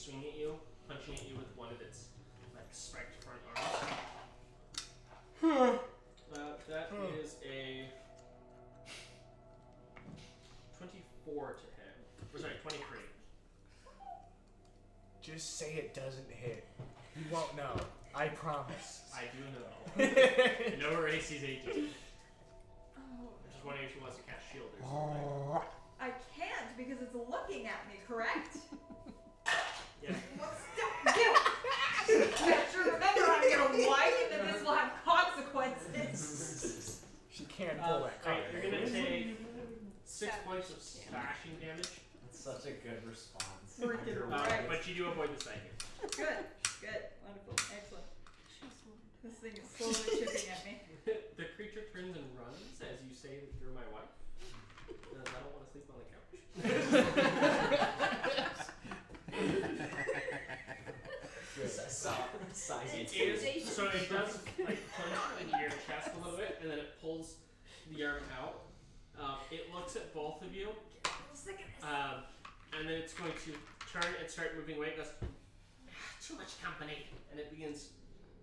swinging at you, punching at you with one of its like spiked front arms. That is a 24 to hit. Or sorry, 23. Just say it doesn't hit. You won't know. I promise. I do know. No AC's 18. Oh. Just wondering if she wants to cast shield or something. I can't because it's looking at me, correct? Yeah. What's you? Have to remember I'm gonna wipe and this will have consequences. She can't pull that card. You're gonna take 6 points of slashing damage. That's such a good response. Freaking right. But you do avoid the psychic. Good. Wonderful. Excellent. This thing is slowly chipping at me. The creature turns and runs as you say that you're my wife. I don't want to sleep on the couch. So it does like punch into your chest a little bit, and then it pulls the arm out. It looks at both of you, and then it's going to turn and start moving away. It goes, too much company, and it begins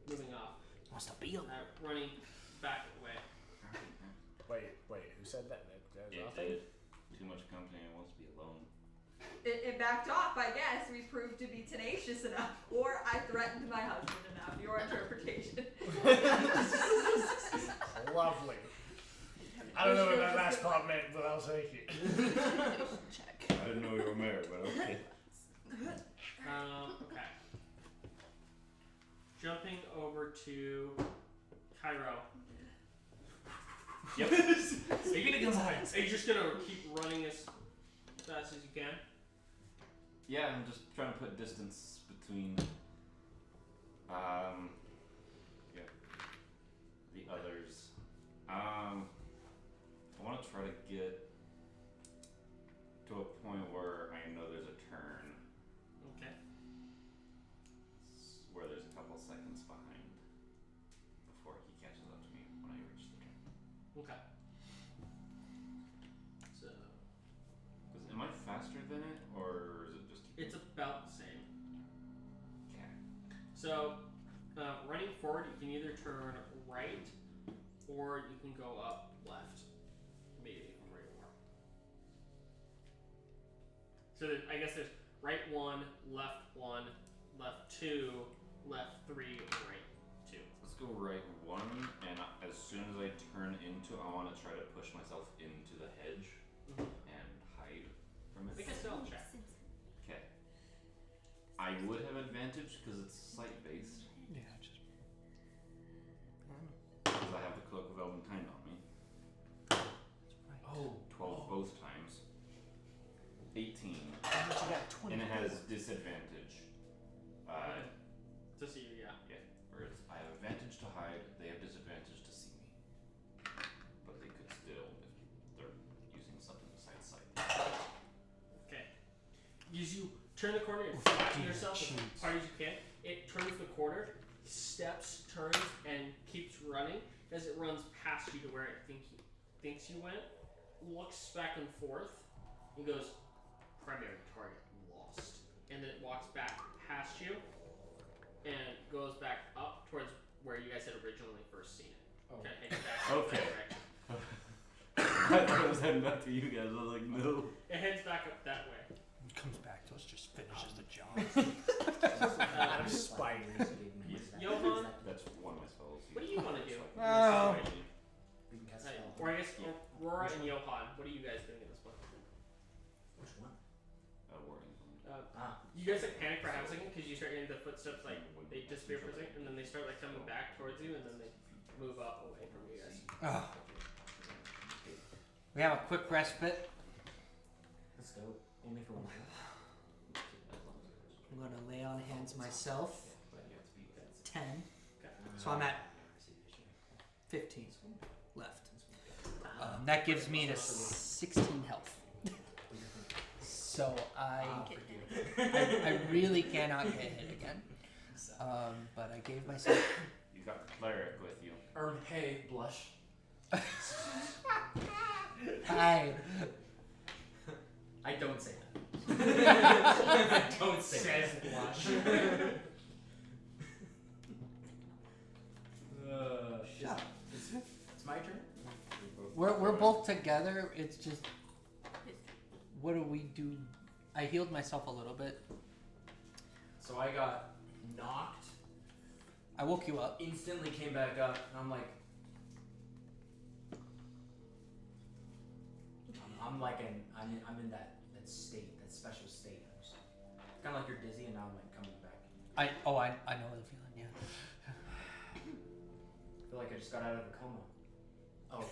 moving off. Wants to be on running back away. Wait, who said that? That was It nothing? did. Too much company and wants to be alone. It backed off, I guess. We proved to be tenacious enough, or I threatened my husband enough. Your interpretation. Lovely. I don't know what that last part meant, but I'll take it. Check. I didn't know you were married, but okay. Okay. Jumping over to Cairo. Yep. Maybe the guns high. Are you just gonna keep running as fast as you can? Yeah, I'm just trying to put distance between the others. I want to try to get to a point where I know there's a turn. Okay. Where there's a couple seconds behind before he catches up to me when I reach the turn. Okay. So Am I faster than it, or is it just? it's about the same. Okay. So running forward, you can either turn right or you can go up left, maybe from where you are. So I guess there's right 1, left 2, left 3, and right 2. Let's go right 1, and as soon as I turn into, I want to try to push myself into the hedge and hide from it. Make a stealth check. Okay. I would have advantage because it's sight based. Yeah, just. Because I have the Cloak of Elven Kind on me. Right. Oh, 12 both times. 18. You got 20. And it has disadvantage. To see you, yeah. Yeah. Whereas I have advantage to hide, they have disadvantage to see me. But they could still, if they're using something besides sight. Okay. As you turn the corner and flatten yourself as hard as you can, it turns the corner, steps, turns, and keeps running. As it runs past you to where it thinks you went, looks back and forth, and goes, primary target lost. And then it walks back past you, and goes back up towards where you guys had originally first seen it. Okay. Heading back Okay. that direction. I thought it was heading back to you guys. I was like, no. It heads back up that way. It comes back to us, just finishes the job. spiders. Johan, That's one of my spells. what do you want to do? Oh. We can cast Hey, spell. or I guess Aurora and Johan, what are you guys doing at this point? Which one? Warning. You guys like panic for half a second because you start hearing the footsteps like they disappear for a second and then they start like coming back towards you and then they move up away from you guys. Oh. We have a quick respite. Let's go. Only for 1 hour. I'm gonna lay on hands myself. 10. Okay. So I'm at 15 left. That gives me 16 health. So I really cannot get hit again. But I gave myself. You got the cleric with you. Hey, blush. Hi. I don't say that. Don't say Says that. blush. Shut up. It's my turn. We're both together. It's just, what do we do? I healed myself a little bit. So I got knocked, I woke you up. instantly came back up, and I'm like, I'm like I'm in that state, that special state. Kind of like you're dizzy, and now I'm like coming back. I know the feeling. Yeah. I feel like I just got out of a coma. Oh,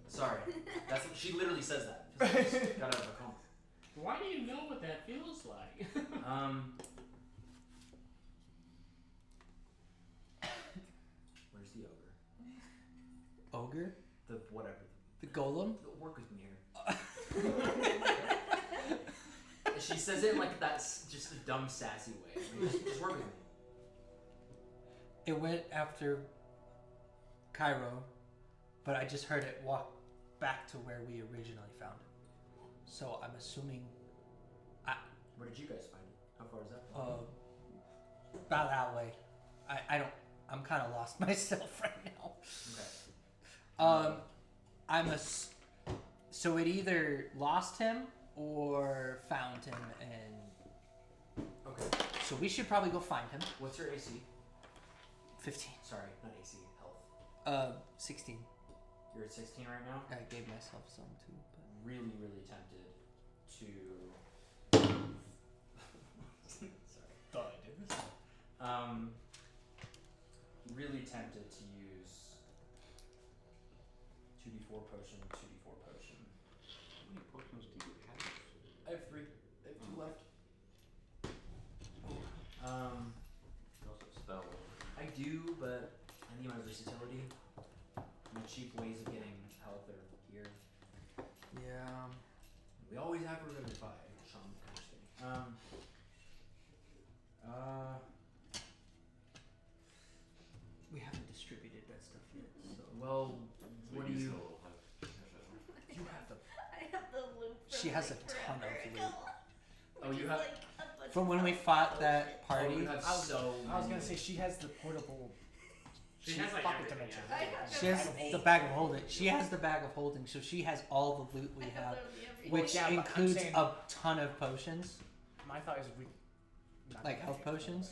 sorry. That's what, she literally says that. Feels like I just got out of a coma. Why do you know what that feels like? Where's the ogre? Ogre? The whatever. The golem? Work with me here. She says it in like that, just a dumb, sassy way. Like, just work with me. It went after Cairo, but I just heard it walk back to where we originally found it. So I'm assuming Where did you guys find it? How far is that? about that way. I'm kind of lost myself right now. Okay. So it either lost him or found him, and Okay. so we should probably go find him. What's your AC? 15. Sorry, not AC. Health. 16. You're at 16 right now. I gave myself some too. But... Really, really tempted to. Sorry. Thought I did this. Really tempted to use 2d4 potion, 2d4 potion. How many potions do you have? I have 3. I have 2 left. You also have spell. I do, but I need my versatility. My cheap ways of getting health are here. Yeah. We always have Revivify, Sean. I'm just kidding. We haven't distributed that stuff yet, so. Well, what do you? You have the. I have the loop. She has a ton of loot. Oh, you have. From when we fought that party. Oh, you have so. I was gonna say she has the portable. She has like pocket everything, dimension. I have She has the bag of holding. She has the bag of holding, so she has all the loot we have, which yeah, but I'm includes saying- a ton of potions, My thought is we. like health potions.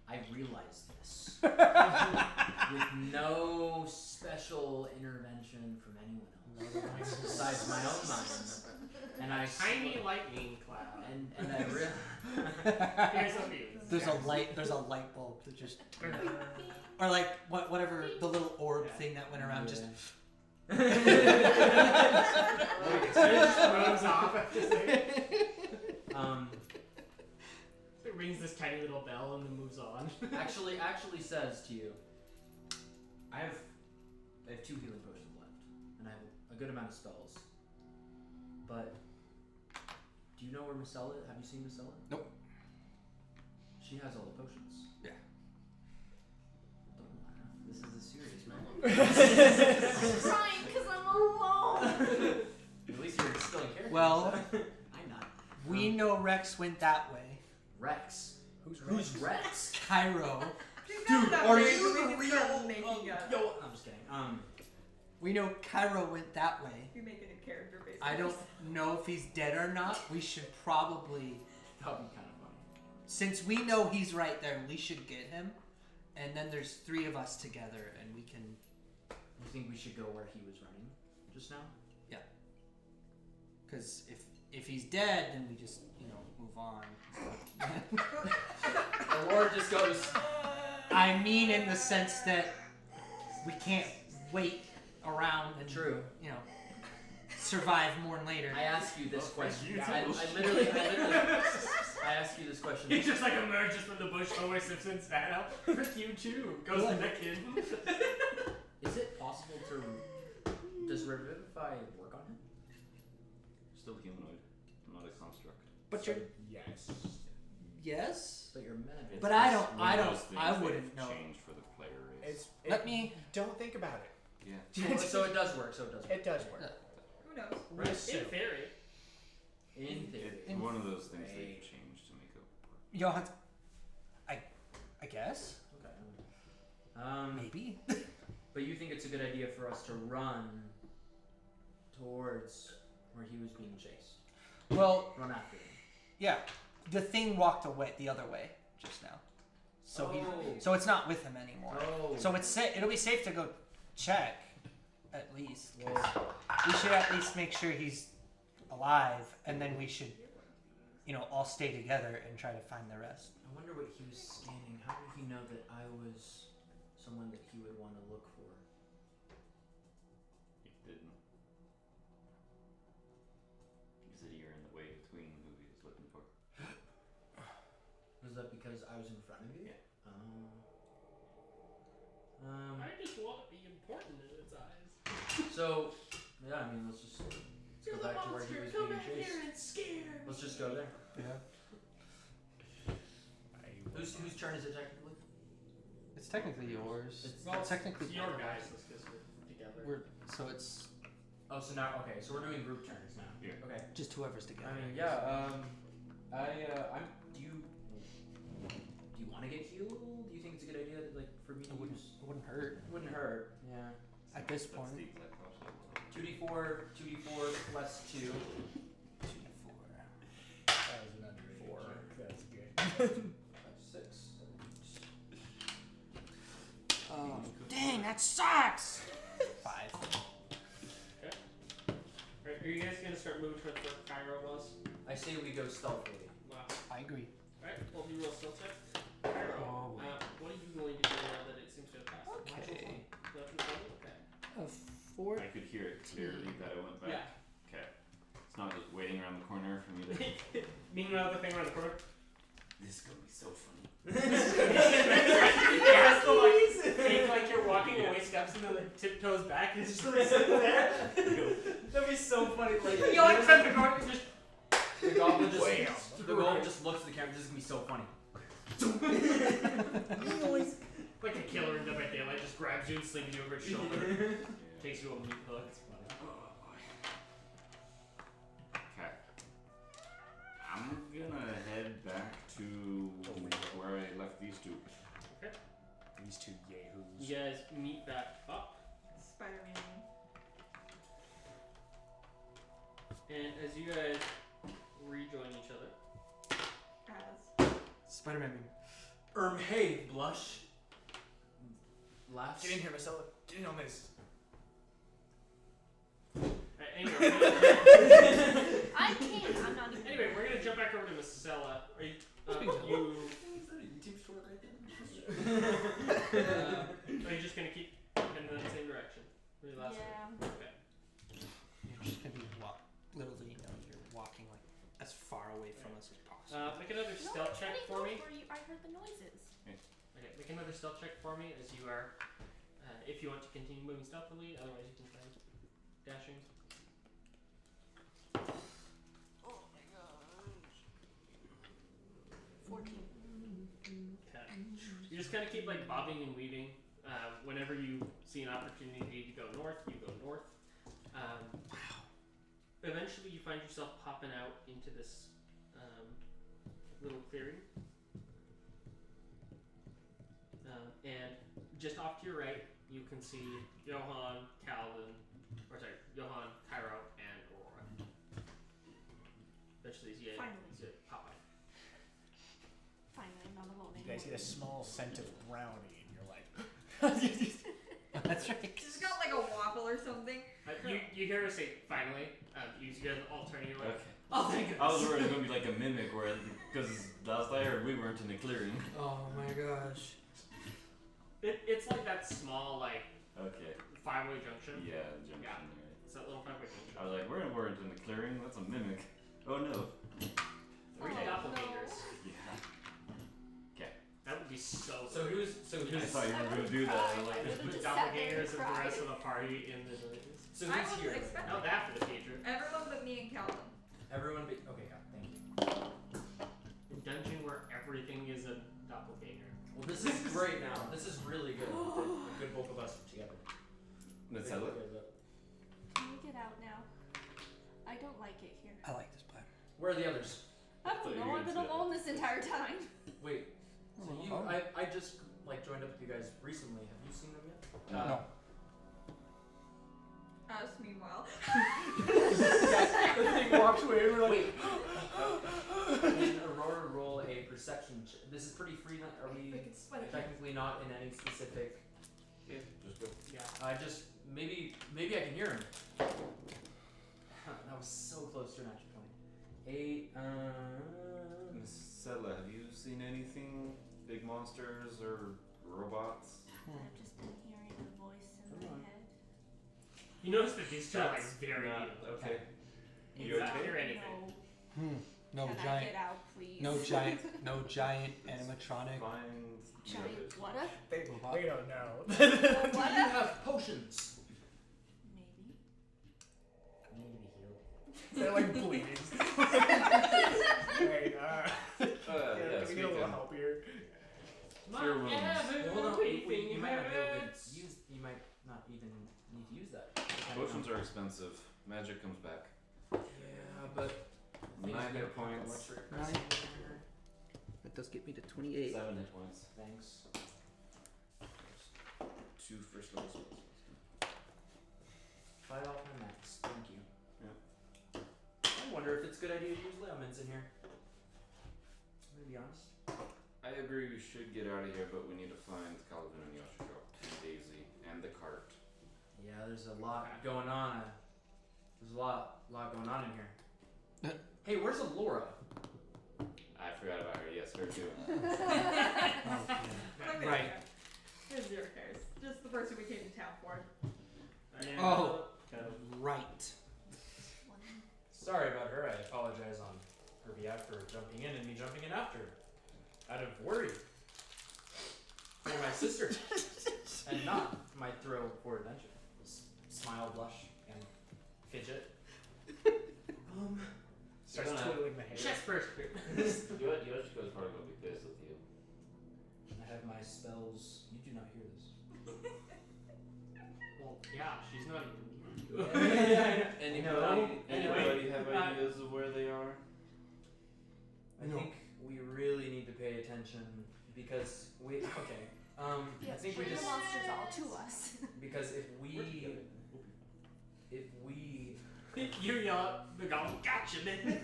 I realized this with no special intervention from anyone else besides my own mind, and I Tiny lightning cloud. and I Here's a view. There's a light bulb that just, or like whatever the little orb thing that went around just. It just throws off. It rings this tiny little bell and then moves on. actually says to you, I have 2 healing potions left, and I have a good amount of spells. But do you know where Marcella? Have you seen Marcella? Nope. She has all the potions. Yeah. Don't laugh. This is a serious matter. I'm crying because I'm alone. At least you're still in character. Well, so. I'm not. We know Rex went that way. Rex. Who's Rex? Cairo. Dude, are you the making real? up. Yo, I'm just kidding. We know Cairo went that way. You make a new character based. I don't know if he's dead or not. We should probably, That would be kind of funny. since we know he's right there, we should get him. And then there's 3 of us together, and we can. You think we should go where he was running just now? Because if he's dead, then we just move on. The Lord just goes. I mean, in the sense that we can't wait around and survive more later. I ask you this question. you I too. literally ask you this question. He just like emerges from the bush, Homer Simpson style. Frick you too. Goes to the kid. Is it possible to? Does Revivify work on him? Still humanoid, not a construct. But you're Yes. yes. But you're magic. But It's I just don't- one I of don't- those things I they've wouldn't know. Changed for the player race. Let me. Don't think about it. Yeah. So it does work. It does work. Who knows? We Right. In assume. theory. In theory. It's one of those things Right. they've changed to make it work. Johann, I guess Okay. maybe. But you think it's a good idea for us to run towards where he was being chased? Well, Run after him. yeah, the thing walked away the other way just now, so so it's not with him anymore. Oh. So it'll be safe to go check, at least. 'Cause Well, we should at least make sure he's alive, and then we should, all stay together and try to find the rest. I wonder what he was scanning. How did he know that I was someone that he would want to look for? He didn't. He said you're in the way between who he was looking for. Was that because I was in front of you? Yeah. I just want to be important in its eyes. So, yeah, I mean, let's just You're go the back to where he monster. was Come being back chased. here and scare. Let's just go there. Yeah. Whose turn is it technically? It's technically yours. It's technically It's your guys. Let's just we're together. so it's Oh, so now, okay, so we're doing group turns now. Yeah. Okay. just whoever's together. I mean, yeah, do you want to get healed? Do you think it's a good idea, like, for me to use? It wouldn't hurt It wouldn't hurt, yeah. at this That's point. the exact question. 2d4 plus 2. 2d4. That was an underrated 4. joke. That's good. 5, 6, 7, 8. Oh, dang, that sucks. 5. Right, are you guys gonna start moving towards where Cairo was? I say we go stealthily. Wow. I agree. Right, well, you roll stealth check. Cairo, Oh. what are you going to do now that it seems to have passed? Okay. Nothing funny? Okay. A 4. I could hear it clearly that I went back. Yeah. Okay. It's not just waiting around the corner for me to. Meanwhile, the thing around the corner. This is gonna be so funny. It has to take like you're walking away steps and then like tiptoes back and it's just like sitting there. That'd be so funny. Like you like turn the corner and just The goblin just, Wham. the goblin just looks at the camera. This is gonna be so funny. like a killer in Dead by Daylight just grabs you and slings you over his shoulder, takes you over the hook. Okay. I'm gonna head back to where I left these two. These two yahoos. You guys meet back up, Spider-Man. and as you guys rejoin each other, As. Spider-Man. Hey, blush. Laughs. Get in here, Marcella. Get in on this. anyway, I can't. I'm not even. anyway, we're gonna jump back over to Marcella. Are you? You Team short right are you just gonna keep heading in that same direction? For your last Yeah. one? Okay. You're just gonna be little do you know you're walking like as far away from us as possible. Make another No, stealth check I didn't for go me. for you. I heard the noises. Okay, make another stealth check for me as you are. If you want to continue moving stealthily, otherwise you can try dashing. Oh my gosh. 14. Okay. You just kind of keep like bobbing and weaving. Whenever you see an opportunity to go north, you go north. Eventually, you find yourself popping out into this little clearing. And just off to your right, you can see Johann, Johann, Cairo, and Aurora. Eventually, you Finally. pop out. Finally, I'm not alone You anymore. guys get a small scent of brownie, and you're like, That's right. She's got like a waffle or something. You hear her say, finally. You guys all turn you like, Okay. oh, thank goodness. I was worried it was gonna be like a mimic, where because last I heard we weren't in the clearing. Oh my gosh. It's like that small, like, Okay. five-way junction. Yeah, junction. Yeah. Right. It's that little five-way junction. I was like, we're in the clearing. That's a mimic. Oh no. Three Oh, doppelgangers. Yeah. That would be so So cool. who's I thought you were gonna do that. I like I it. would've The just sat there and doppelgangers of the cried. rest of the party in the noises. So I who's wasn't here? expecting Now that for the future. Everyone but me and Calvin. Everyone be okay, yeah, thank you. A dungeon where everything is a doppelganger. Well, this is great now. This is really good. A good bulk of us together. Let's sell it. Can we get out now? I don't like it here. I like this plan. Where are the others? I don't know. I've been alone this entire time. Wait. So you, I just like joined up with you guys recently. Have you seen them yet? No. Us, meanwhile. The thing walks away and we're like, Wait. Can Aurora roll a perception check? This is pretty free. Are we Freaking sweaty. technically not in any specific? Yeah, just go. Yeah. I just maybe I can hear him. That was so close to an actual 20. 8. Miss Sella, have you seen anything? Big monsters or robots? I've just been hearing a voice in my head. You notice that these two are like That's very not evil. okay. You You don't okay? hear anything. No Can I giant. get out, please? No giant animatronic. Find Giant what? they don't know. Do you have potions? Maybe. You need to be healed. They're like bleeding. Hey, yeah, can we get a little help here? Cure wounds. Hold on, Everything you might not be able to hurts. use. You might not even need to use that. Potions are expensive. Magic comes back. Yeah, but 9 hit points. That does get me to 28. 7 hit points. Thanks. 2 first level spells. Fight off my max. Thank you. Yeah. I wonder if it's a good idea to use Leomans in here. I'm gonna be honest. I agree we should get out of here, but we need to find Calvin and Yoshiko and Daisy and the cart. Yeah, there's a lot going on. There's a lot going on in here. Hey, where's Alora? I forgot about her. Yes, her too. Right. Who zero cares? Just the person we came to town for. Oh. Right. Sorry about her. I apologize on her behalf for jumping in and me jumping in after her. Out of worry for my sister and not my thrill for adventure. Smile, blush, and fidget. Starts You're gonna- twiddling the hair. Chest burst. Yoshiko's probably gonna be pissed with you. I have my spells. You do not hear this. Well, yeah, she's not even. Anybody have ideas of where they are? I think we really need to pay attention because we. Okay. I Yes, think we bring just the monsters all to us. because if we You yell at the goblin, gotcha, man.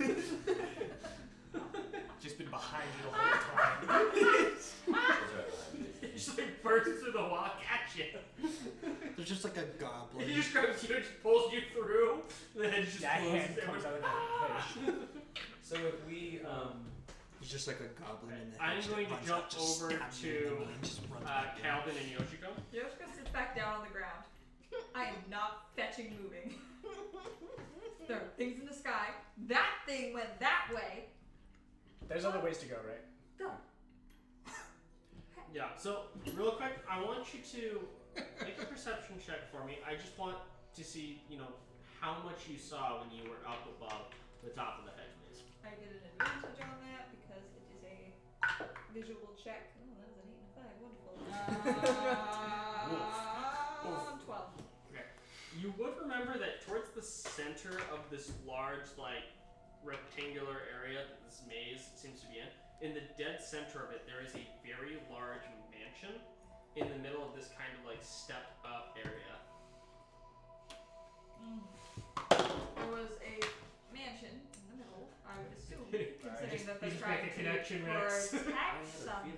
Just been behind you the whole time. That's right behind you. It just like bursts through the wall, gotcha. There's just like a He goblin. just grabs you and just pulls you through. The head just That closes hand and comes we're- out of the hedge. so if we He's just like a goblin in the I'm hedge that going to runs jump out, just over stabs you in the to, knee and just runs back down. Calvin and Yoshiko. Yoshiko sits back down on the ground. I am not fetching moving. There are things in the sky. That thing went that way. There's other ways to go, right? Go. Yeah, so real quick, I want you to make a perception check for me. I just want to see, how much you saw when you were up above the top of the hedge maze. I get an advantage on that because it is a visual check. Oh, that was an 8 and a 5. Wonderful. 12. Okay. You would remember that towards the center of this large, rectangular area that this maze seems to be in the dead center of it, there is a very large mansion in the middle of this kind of stepped up area. There was a mansion in the middle, I would assume, considering that they just tried make a to connection, Rex. protect something.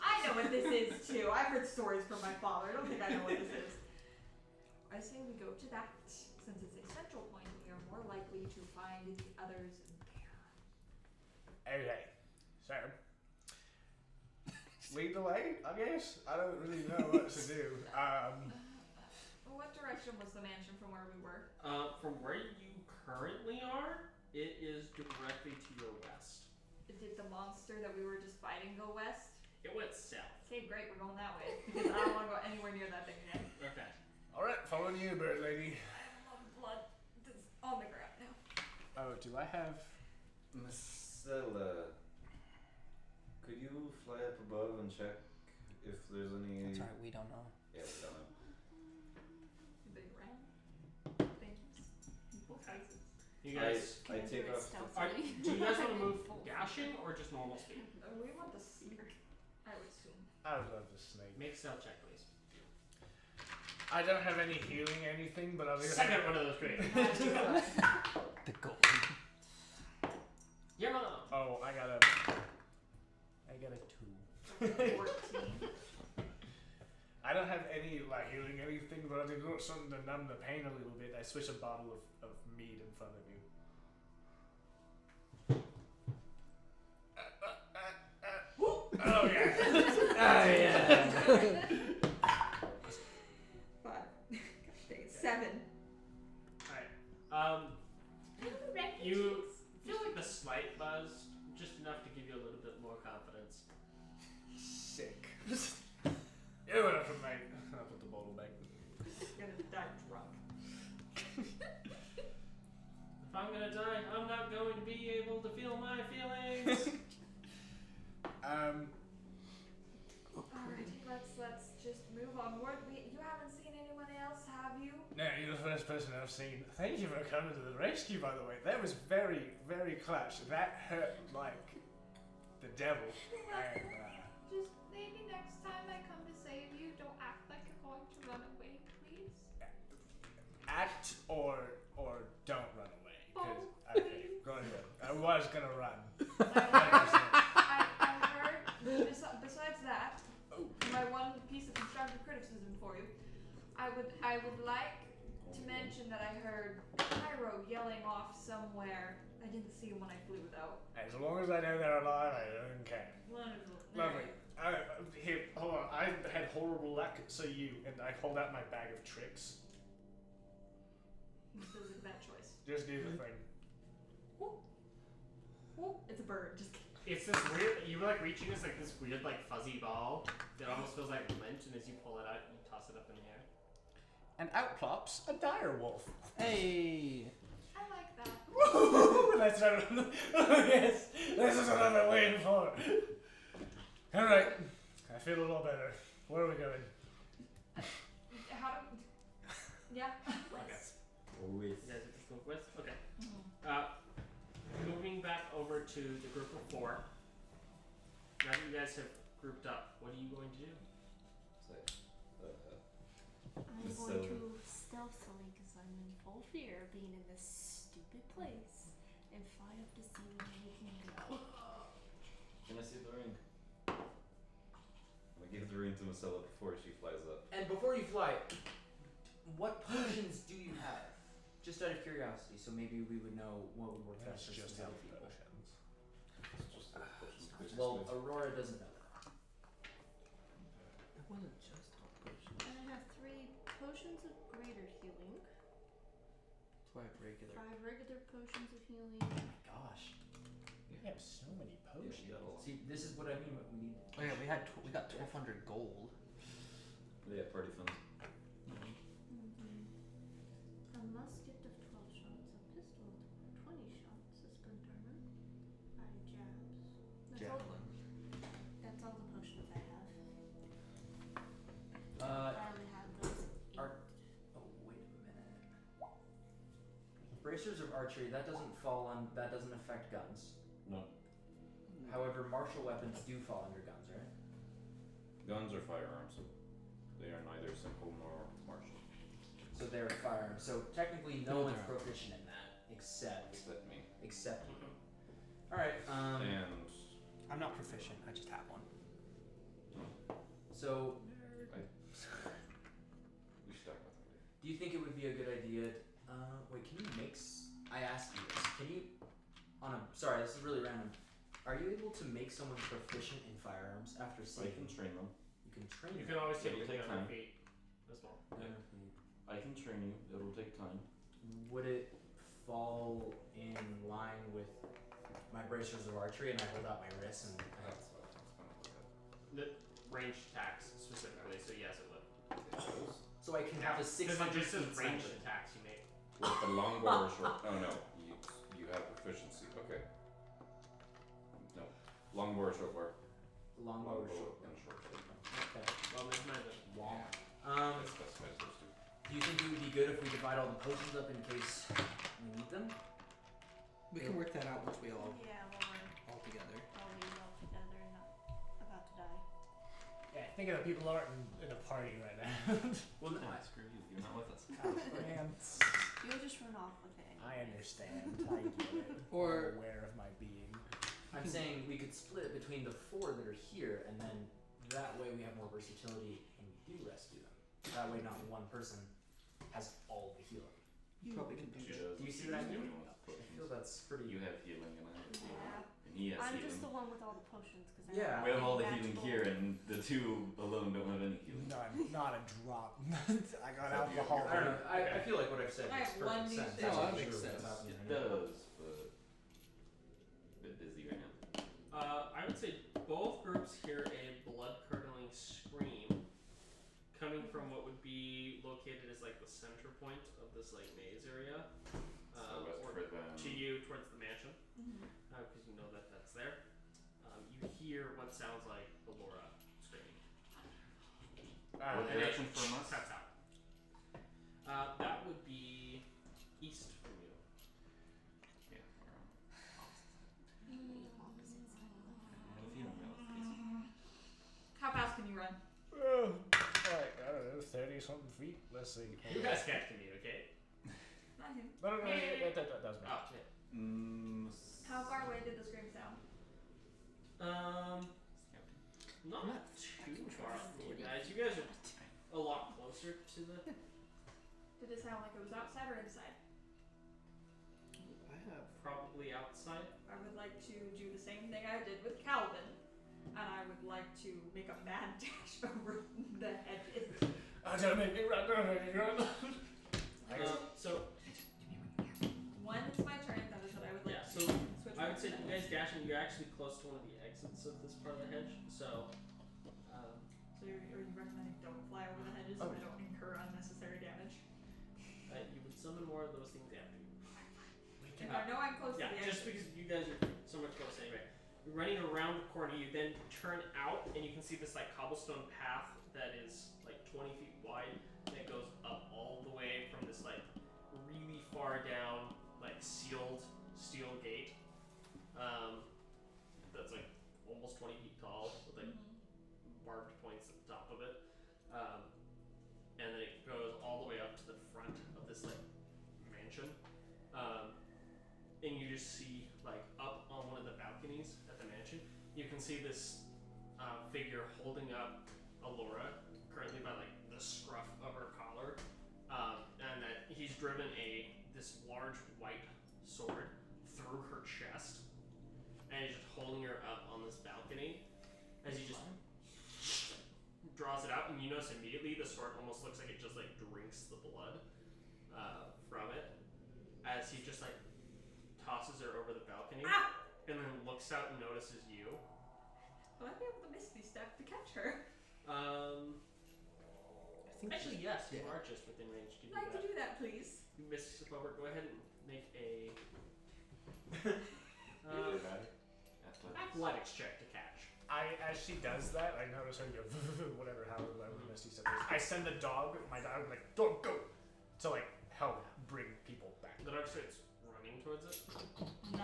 I know what this is too. I've heard stories from my father. I don't think I know what this is. I say we go to that. Since it's a central point, we are more likely to find the others there. Okay, so lead the way, I guess. I don't really know what to do. What direction was the mansion from where we were? From where you currently are, it is directly to your west. Did the monster that we were just fighting go west? It went south. Okay, great, we're going that way. Because I don't want to go anywhere near that thing again. Okay. Alright, following you, bird lady. I have blood that's on the ground now. Oh, do I have... Marcella, could you fly up above and check if there's any... That's alright, we don't know. Yeah, we don't know. Big round things. People sizes. You guys, I take do it off. stealthily. do you guys want to move dashing or just normal speed? We want the snake, I would assume. I would love the snake. Make a stealth check, please. I don't have any healing anything, but I'll Second one of those, great. The gold. Yeah, no. Oh, I got a 2. 14. I don't have any like healing anything, but I do got something to numb the pain a little bit. I switch a bottle of mead in front of you. Oh yeah. Oh yeah. 5. Gosh dang it. 7. Alright. You feel like the slight buzz, just enough to give you a little bit more confidence. Sick. Yeah, whatever, mate. I'll put the bottle back. Gonna die drunk. If I'm gonna die, I'm not going to be able to feel my feelings. Alrighty, let's just move onward. You haven't seen anyone else, have you? No, you're the first person I've seen. Thank you for coming to the rescue, by the way. That was very, very clutch. That hurt like the devil. And, Just maybe next time I come to save you, don't act like you're going to run away, please. act or don't run away. 'Cause- Both, okay, go ahead. I was gonna run. I heard, besides that, my one piece of constructive criticism for you, I would like to mention that I heard Cairo yelling off somewhere. I didn't see him when I flew though. As long as I know they're alive, I don't care. Wonderful. Lovely. Here, hold on. I had horrible luck, so and I hold out my bag of tricks. This is a bad choice. Just do the thing. Whoop, it's a bird. Just kidding. It's this weird, you were like reaching this weird like fuzzy ball that almost feels like lint, and as you pull it out, you toss it up in the air. And out plops a dire wolf. Hey. I like that. Woo! That's what yes, this is what I've been waiting for. All right, I feel a little better. Where are we going? How do? Yeah. With. You guys are just going with? Okay. Mhm. Moving back over to the group of 4. Now that you guys have grouped up, what are you going to do? I'm So- going to stealthily, because I'm in full fear of being in this stupid place, and fly up to see where we can go. Can I see the ring? I give the ring to Marcella before she flies up. And before you fly, what potions do you have? Just out of curiosity, so maybe we would know what would work best for just some health other people. potions. It's just a potion. Well, Aurora doesn't know that. It wasn't just health potions. And I have 3 potions of greater healing, 5 regular. 5 regular potions of healing. Gosh. You have so many potions. Yeah, well, See, this is what I mean. What we need. Oh yeah, we got 1,200 gold. yeah, party funds. A musket of 12 shots, a pistol of 20 shots, a splinter, 5 jabs. Javelin. That's all the potions I have. Uh, I only have those. Ar- oh wait a minute. Bracers of archery that doesn't affect guns. No. However, martial weapons do fall under guns, right? Guns are firearms, so they are neither simple nor martial. So they're firearms. So technically, no No, one's they're not. proficient in that except Except me. you. All right. And I'm not proficient. I just have one. So, we should talk about that later. do you think it would be a good idea? Wait, can you make? I asked you this. Can you? Sorry, this is really random. Are you able to make someone proficient in firearms after I can saving? train them. You can train You them. can always take It'll your take thing on time. your feet as well. I can train you. It'll take time. Would it fall in line with my bracers of archery and I hold out my wrists and That's what I was gonna look at. The ranged attacks specifically, so yes, it would. so I can have a 600 Because it just says feet ranged sniper. attacks you make. With the longbow or short? Oh no, you have proficiency. Okay. No, longbow or short bow. Longbow or short and short bow. Okay. Well, there's my other. Long. That specifies those two. Do you think it would be good if we divide all the potions up in case we need them? We can work that out once we all Yeah, well, we're all together. always all together and not about to die. Yeah, think of the people aren't in a party right now. Well, no, screw you. You're not with us. Oh, man. You'll just run off with it. I understand. I get it. Or- I'm aware of my being. I'm saying we could split between the 4 that are here, and then that way we have more versatility and we do rescue them. That way, not one person has all the healing. You probably can do She that. does. Do you see what I mean? Anyone with I feel potions. that's pretty. You have healing and I have healing. Yeah. And he has I'm healing. just the one with all the potions because Yeah. We have all the healing magical. here, and the 2 alone don't have any healing. None. Not a drop. I got alcohol. I don't know. I feel like what I've said I makes have one perfect sense. D6. I'm No, not that makes sure sense. what's happening It right now. does, but a bit busy right now. I would say both groups hear a blood-curdling scream coming from what would be located as like the center point of this like maze area, So west or for them. to you towards the mansion, Mm-hmm. because you know that that's there. You hear what sounds like Alora screaming. What And direction it from us? cuts out. That would be east from you. Yeah, we're on opposite side. I have a feeling that was the case. How fast can you run? Like, I don't know, 30 something feet. Let's see. You guys can't communicate. Not him. No, that does matter. Oh, How far away did the scream sound? Not too far from you guys. You guys are a lot closer to the. Did it sound like it was outside or inside? I have. Probably outside. I would like to do the same thing I did with Calvin, and I would like to make a mad dash over the hedges. Don't make me run, don't make me run. So When it's my turn, that is what I would like yeah, to so switch I my would say turn. you guys dashing. You're actually close to one of the exits of this part of the hedge. So, So are you recommending don't fly over the hedges so I don't incur unnecessary damage? you would summon more of those things after you. If I know I'm close Yeah, to the just exit. because you guys are so much close anyway. You're running around the corner. You then turn out, and you can see this like cobblestone path that is like 20 feet wide. That goes up all the way from this like really far down, like sealed steel gate. That's like almost 20 feet tall with like barbed points at the top of it. And then it goes all the way up to the front of this like mansion. And you just see like up on one of the balconies at the mansion, you can see this figure holding up Alora, currently by like the scruff of her collar, and that he's driven this large white sword through her chest, and he's just holding her up on this balcony as he just draws it out, and you notice immediately the sword almost looks like it just like drinks the blood from it as he just like tosses her over the balcony and then looks out and notices you. Will I be able to Misty Step to catch her? I think Actually, yes, you are just within range to do I'd like that. to do that, please. You missed step over. Go ahead and make a athletics check to catch. As she does that, I notice her go whatever, however Misty said this. I send the dog, my dog, like go to like help bring people back. The dog starts running towards it. 9.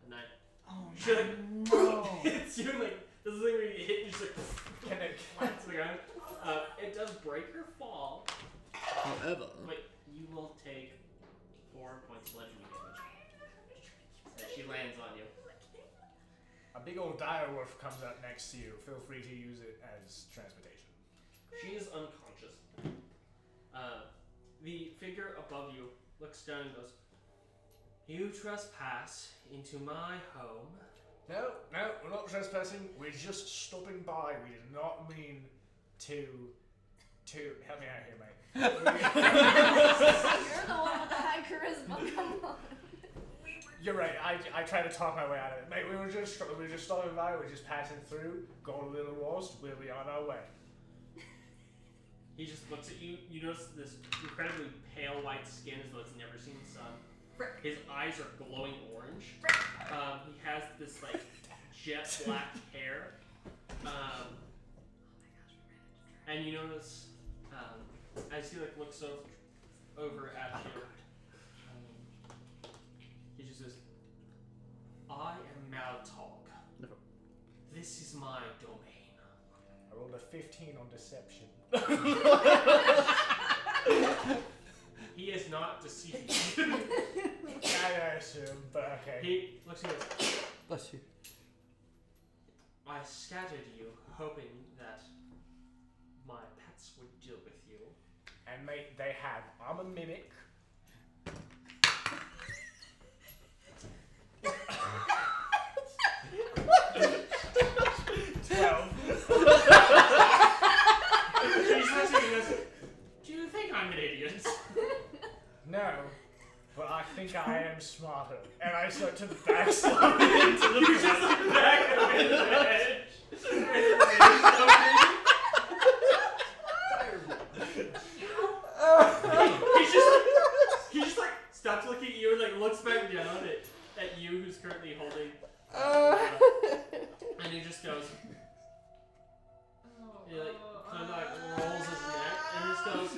And then Oh she like no! hits you like this is the thing where you hit and you just like Can it? flats to the ground. It does break her fall, However, but you will take 4 points of bludgeoning damage as she lands on you. A big old dire wolf comes up next to you. Feel free to use it as transportation. She is unconscious. The figure above you looks down and goes, "You trespass into my home." No, we're not trespassing. We're just stopping by. We did not mean to help me out here, mate. You're the one with the high charisma. Come on. You're right. I tried to talk my way out of it, mate. We were just stopping by. We're just passing through. Going a little lost. We'll be on our way. He just looks at you. You notice this incredibly pale white skin as though it's never seen the sun. His eyes are glowing orange. He has this like jet black hair. And you notice as he like looks over at you, he just goes, I am Maltog. Never. This is my domain. I rolled a 15 on deception. He is not deceived. I assume, but okay. He looks at you. Bless you. I scattered you, hoping that my pets would deal with you. And mate, they have. I'm a mimic. He's listening and goes, do you think I'm an idiot? No, but I think I am smarter. And I start to backslide into the You just look back at him in the hedge. He just like stops looking at you and like looks back down at you who's currently holding and he just goes he like kind of like rolls his neck and just goes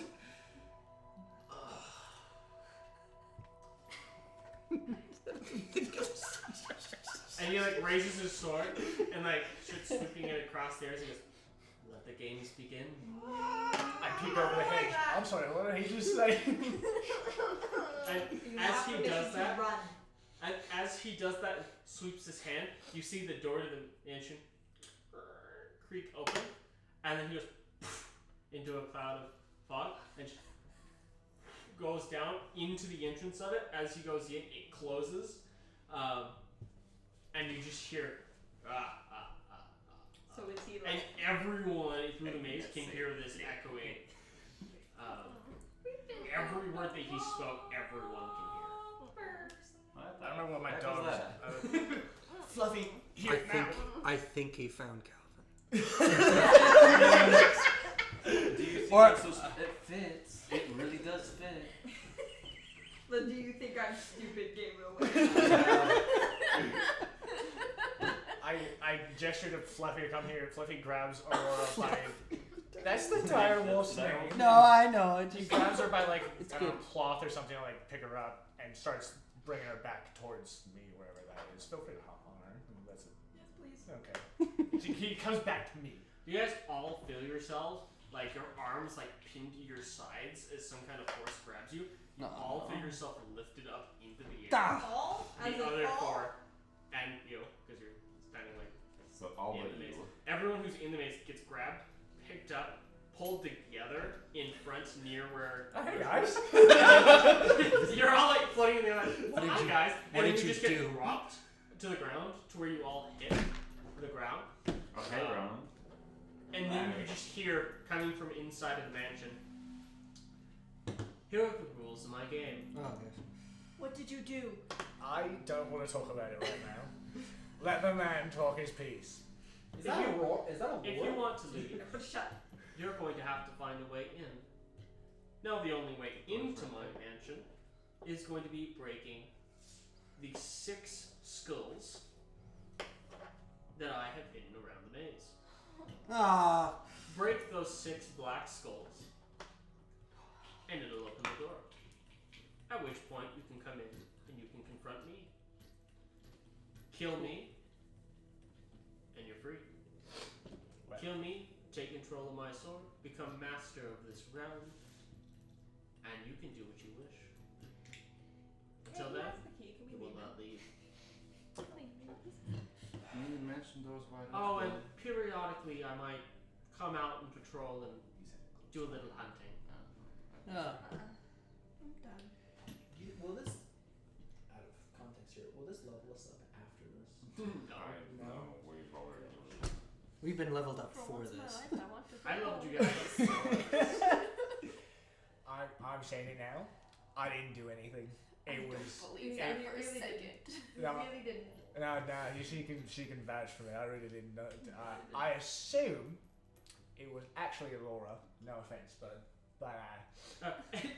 and he like raises his sword and like starts sweeping it across the air and he goes, let the games begin. I peek over the hedge. I'm sorry, what did he just say? And You as have he permission does to that, run. and as he does that, sweeps his hand, you see the door to the mansion creak open, and then he goes into a cloud of fog and just goes down into the entrance of it. As he goes in, it closes, and you just hear So is he and like? everyone through the maze can hear this echoing. Every word that he spoke, everyone can hear. I don't know what my Heck dog was was. Fluffy, here now. I think he found Calvin. Do you think Or- it's so it fits? It really does fit. Then do you think I'm stupid, Game Away? I gesture to Fluffy to come here. Fluffy grabs Aurora by. That's the dire wolf's name. No, I know. I He just grabs her by like It's I don't know, good. cloth or something, to, like pick her up and starts bringing her back towards me, wherever that is. Feel free to hop on her. That's it. Yes, please. Okay. He comes back to me. You guys all feel yourselves like your arms like pinned to your sides as some kind of force grabs you. You all feel yourself lifted up into the air. All? As The in other all? four, and you, because you're standing like So all in but the maze. you. Everyone who's in the maze gets grabbed, picked up, pulled together in front near where. Oh, hey guys. You're all like floating in the air, like, What did hi you- guys, what and then did you you just get do? dropped to the ground to where you all hit the ground. Okay, Ron. And then you just hear, coming from inside of the mansion, here are the rules of my game. Oh, yes. What did you do? I don't want to talk about it right now. Let the man talk his piece. Is that a roar? Is that a If you want to leave, Shut. you're going to have to find a way in. Now, the only way into my mansion is going to be breaking the 6 skulls that I have hidden around the maze. Ah, Break those 6 black skulls, and it'll open the door. At which point you can come in and you can confront me. Kill me, and you're free. Right. Kill me, take control of my sword, become master of this realm, and you can do what you wish. Until then, you will not leave. You mentioned those wide. Oh, and periodically I might come out and patrol and do a little hunting. ah. I'm done. Will this, out of context here, will this level us up after this? No. No, we've already. We've been leveled up For for once in my this. life, I want to I loved you roll. guys. I'm saying it now. I didn't do anything. It was. Believe Yeah, that you for a really second. You No. really didn't. No, she can vouch for me. I really didn't know. I assume it was actually Aurora. No offense, but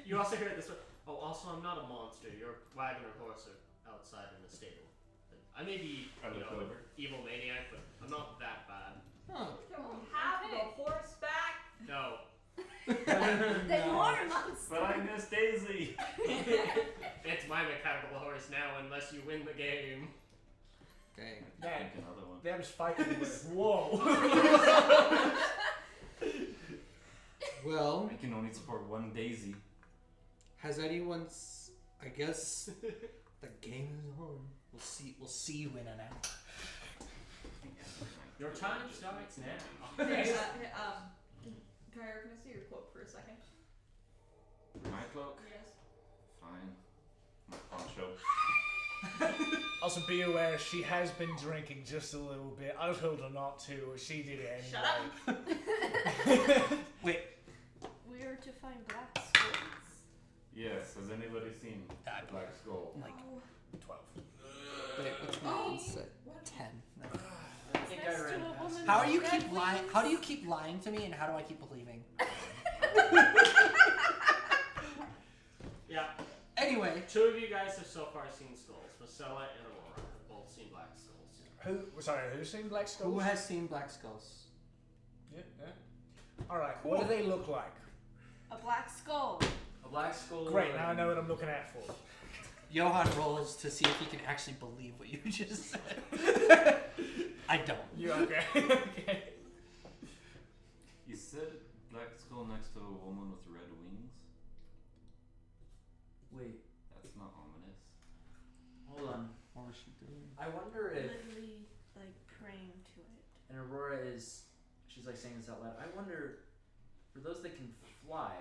You also hear it this way. Oh, also, I'm not a monster. Your wagon or horse are outside in the stable. I may be, I you look know, over. an evil maniac, but I'm not that bad. Oh. Can we have the horse back? No. Then you are a monster. But I miss Daisy. It's my mechanical horse now, unless you win the game. Okay. Yeah, Think another one. them's fighting with. Whoa! Well, I can only support one Daisy. has anyone's? I guess the game is on. We'll see you in an hour. Your time starts now. Hey, Kyra, can I see your cloak for a second? My cloak? Yes. Fine. My poncho. Also, be aware she has been drinking just a little bit. I told her not to. She did it anyway. Shut up. Wait. We are to find black skulls. Yes, has anybody seen I- Black Skull? Like 12. wait, what's my onset? 10. I think I Next to ran a past woman it. How do you with keep red lying? wings. How do you keep lying to me, and how do I keep believing? Yeah. Anyway, Two of you guys have so far seen skulls. Marcella and Aurora have both seen black skulls. Who's seen Black Skulls? who has seen black skulls? Yeah. Alright, what do they look like? A black skull. A black skull. Great, now I know what I'm looking at for. Johan rolls to see if he can actually believe what you just said. I don't. You okay? Okay. You said Black Skull next to a woman with red wings? Wait, That's not ominous. hold on. What was she doing? I wonder if. Literally, like, praying to it. And Aurora is. She's like saying this out loud. I wonder, for those that can fly,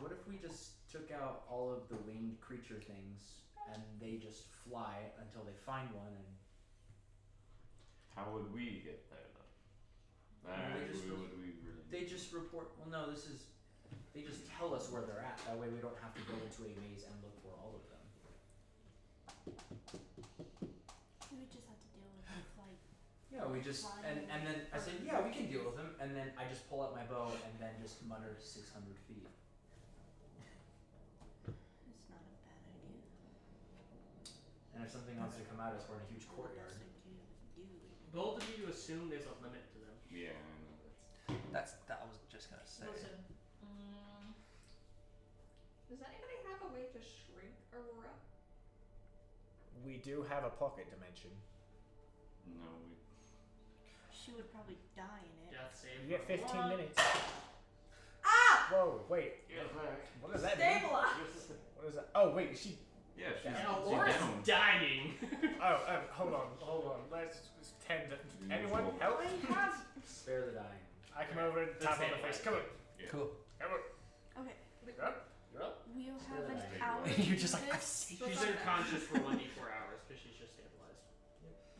what if we just took out all of the winged creature things and they just fly until they find one and. How would we get there though? They just would we really? They just report. Well, no, this is. They just tell us where they're at. That way, we don't have to go into a maze and look for all of them. We would just have to deal with the flight. Yeah, we just and then I said, yeah, we can deal with them. And then I just pull out my bow and then just mutter 600 feet. It's not a bad idea. And if something wants to come at us, we're in a huge courtyard. Both of you assume there's a limit to them. Yeah, I know that's. That I was just gonna say. Listen. Does anybody have a way to shrink Aurora? We do have a pocket dimension. No, we. She would probably die in it. Death save. You get for 15 Aurora. minutes. Ah! Whoa, wait. Get back. What does that mean? Stabilize! What is that? Oh, wait, she. Yeah, she's, And she's Aurora's down. dying. Oh, hold on. Let's tend to. Anyone Usual. help me? Spare the dying. I come over and tap on the face. Come on. Yeah. Cool. Come on. Okay, You're up. You're up. we'll have Spare an the hour. dying. You're to just do like, I this. see. She's unconscious for 1d4 hours because she's just stabilized.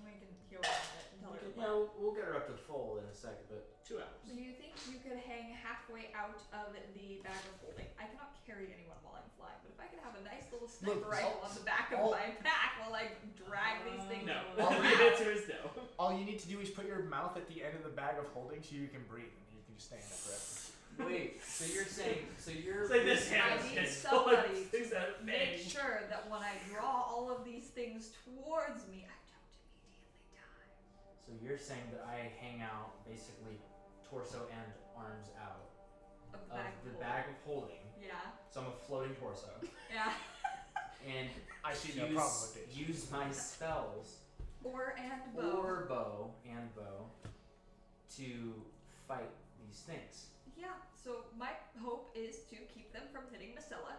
We can heal her until her Yeah, we'll get her up to full in a second, but 2 hours. Do you think you could hang halfway out of the bag of holding? I cannot carry anyone while I'm flying, but if I could have a nice little sniper Look, rifle on the back of my pack while I drag these things No. around. All the answer is no. All you need to do is put your mouth at the end of the bag of holding so you can breathe, and you can just stay in that forever. wait. So you're saying? So you're? It's like this I hand need is full of somebody things to that make bang. sure that when I draw all of these things towards me, I don't immediately die. So you're saying that I hang out basically torso and arms out Of of the bag of holding. Yeah. So I'm a floating torso. Yeah. And I see no problem with this. use my spells Or and bow. or bow to fight these things. Yeah, so my hope is to keep them from hitting Marcella.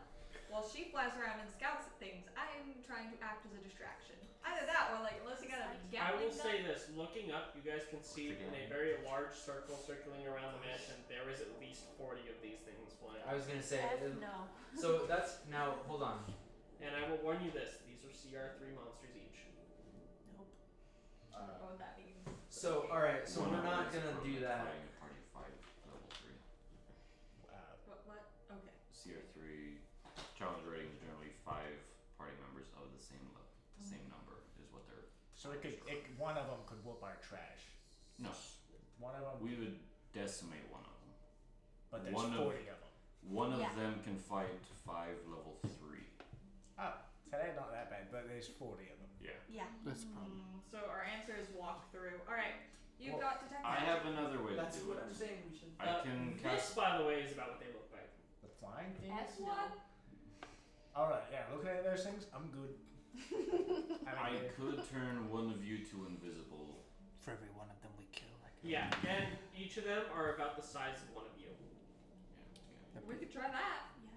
While she flies around and scouts at things, I'm trying to act as a distraction. Either that or like, unless you got a I Gatling will say gun. this, looking up, you guys can see in a very large circle circling around the mansion, there is at least 40 of these things flying. I was gonna say. No. So that's now. Hold on. And I will warn you this, these are CR3 monsters each. Nope. I don't know what that means. So all right. So One we're of not them is gonna from do that. Fighting a party 5 level 3. What? Okay. CR3 challenge rating is generally 5 party members of the same level. The same number is what they're. So one of them could whoop our trash. No, One of them, we would decimate one of them. but there's one 40 of- of them. One of Yeah. them can fight 5 level 3. Oh, so they're not that bad, but there's 40 of them. Yeah. Yeah. That's a problem. So our answer is walk through. Alright, you've Well, got detect I magic. have another way That's to do what it. I'm saying. We should. I can This, cast. by the way, is about what they look like. The flying things? S1? Alright, yeah, looking at those things, I'm good. I could turn one of you to invisible. For every one of them we kill, I can. Yeah, and each of them are about the size of one of you. Yeah. We could try that. Yeah.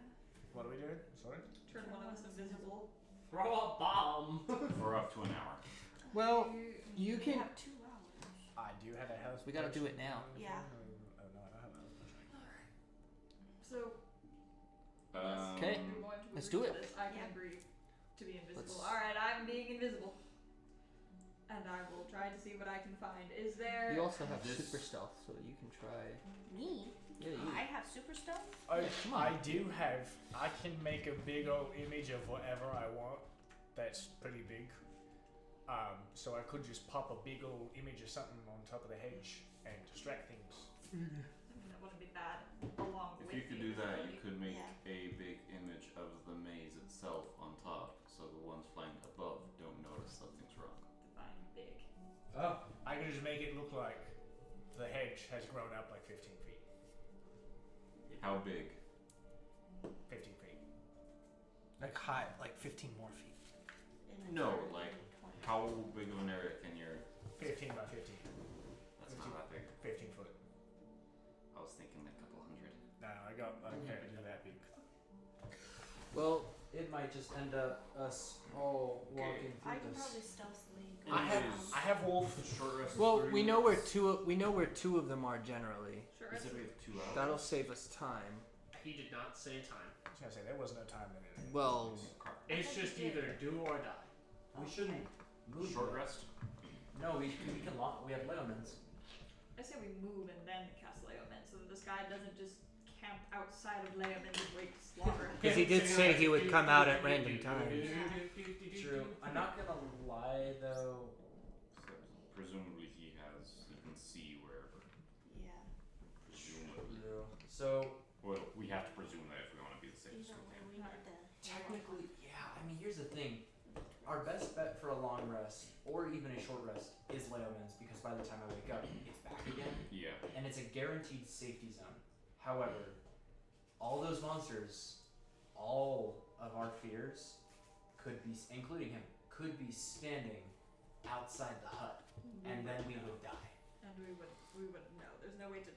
What are we doing? Sorry? Turn one of us invisible. Throw a bomb. For up to an hour. Well, you We can. have 2 hours. I do have a health. We gotta do potion. it now. Yeah. Oh no, I don't have a health potion. So, Okay. we're going to Let's agree do to it. this. I can Yeah. agree to be invisible. Let's- Alright, I'm being invisible. And I will try to see what I can find. Is there... You also have This- super stealth, so you can try. Me? Yeah, you. I have super stuff? Oh, come on. I do have. I can make a big old image of whatever I want. That's pretty big. So I could just pop a big old image of something on top of the hedge and distract things. I mean, that wouldn't be bad. Along If with you could the do that, you invisibility. could make Yeah. a big image of the maze itself on top, so the ones flying above don't notice something's wrong. Define big. Oh, I could just make it look like the hedge has grown up like 15 feet. How big? 15 feet. Like high, like 15 more feet. No, like how big of an area can your? 15 by 15. That's not that big. 15 foot. I was thinking a couple hundred. No, I can't do that big. Well, it might just end up us all walking I through can this. probably stealthily go I have wolf. Short rest. Well, 30 we know where minutes. we know where 2 of them are generally. Sure. We said we have 2 hours. That'll save us time. He did not say time. I was gonna say there was no time limit. Well, It's thought you just did. either do or die. We shouldn't move. Short yet. rest. No, we can lock. We have Leomans. I say we move and then cast Leoman so that this guy doesn't just camp outside of Leoman and wait to slaughter. because he did say he would come out at random times. True. I'm not gonna lie though. So, presumably he can see wherever. Yeah. Presumably. So Well, we have to presume that if we want to be the safest Either we way, can. we need to. technically, yeah. I mean, here's the thing. Our best bet for a long rest or even a short rest is Leomans because by the time I wake up, it's back again, Yeah. and it's a guaranteed safety zone. However, all those monsters, all of our fears, could be, including him, could be standing outside the hut, and then we would die. And we wouldn't know. There's no way to.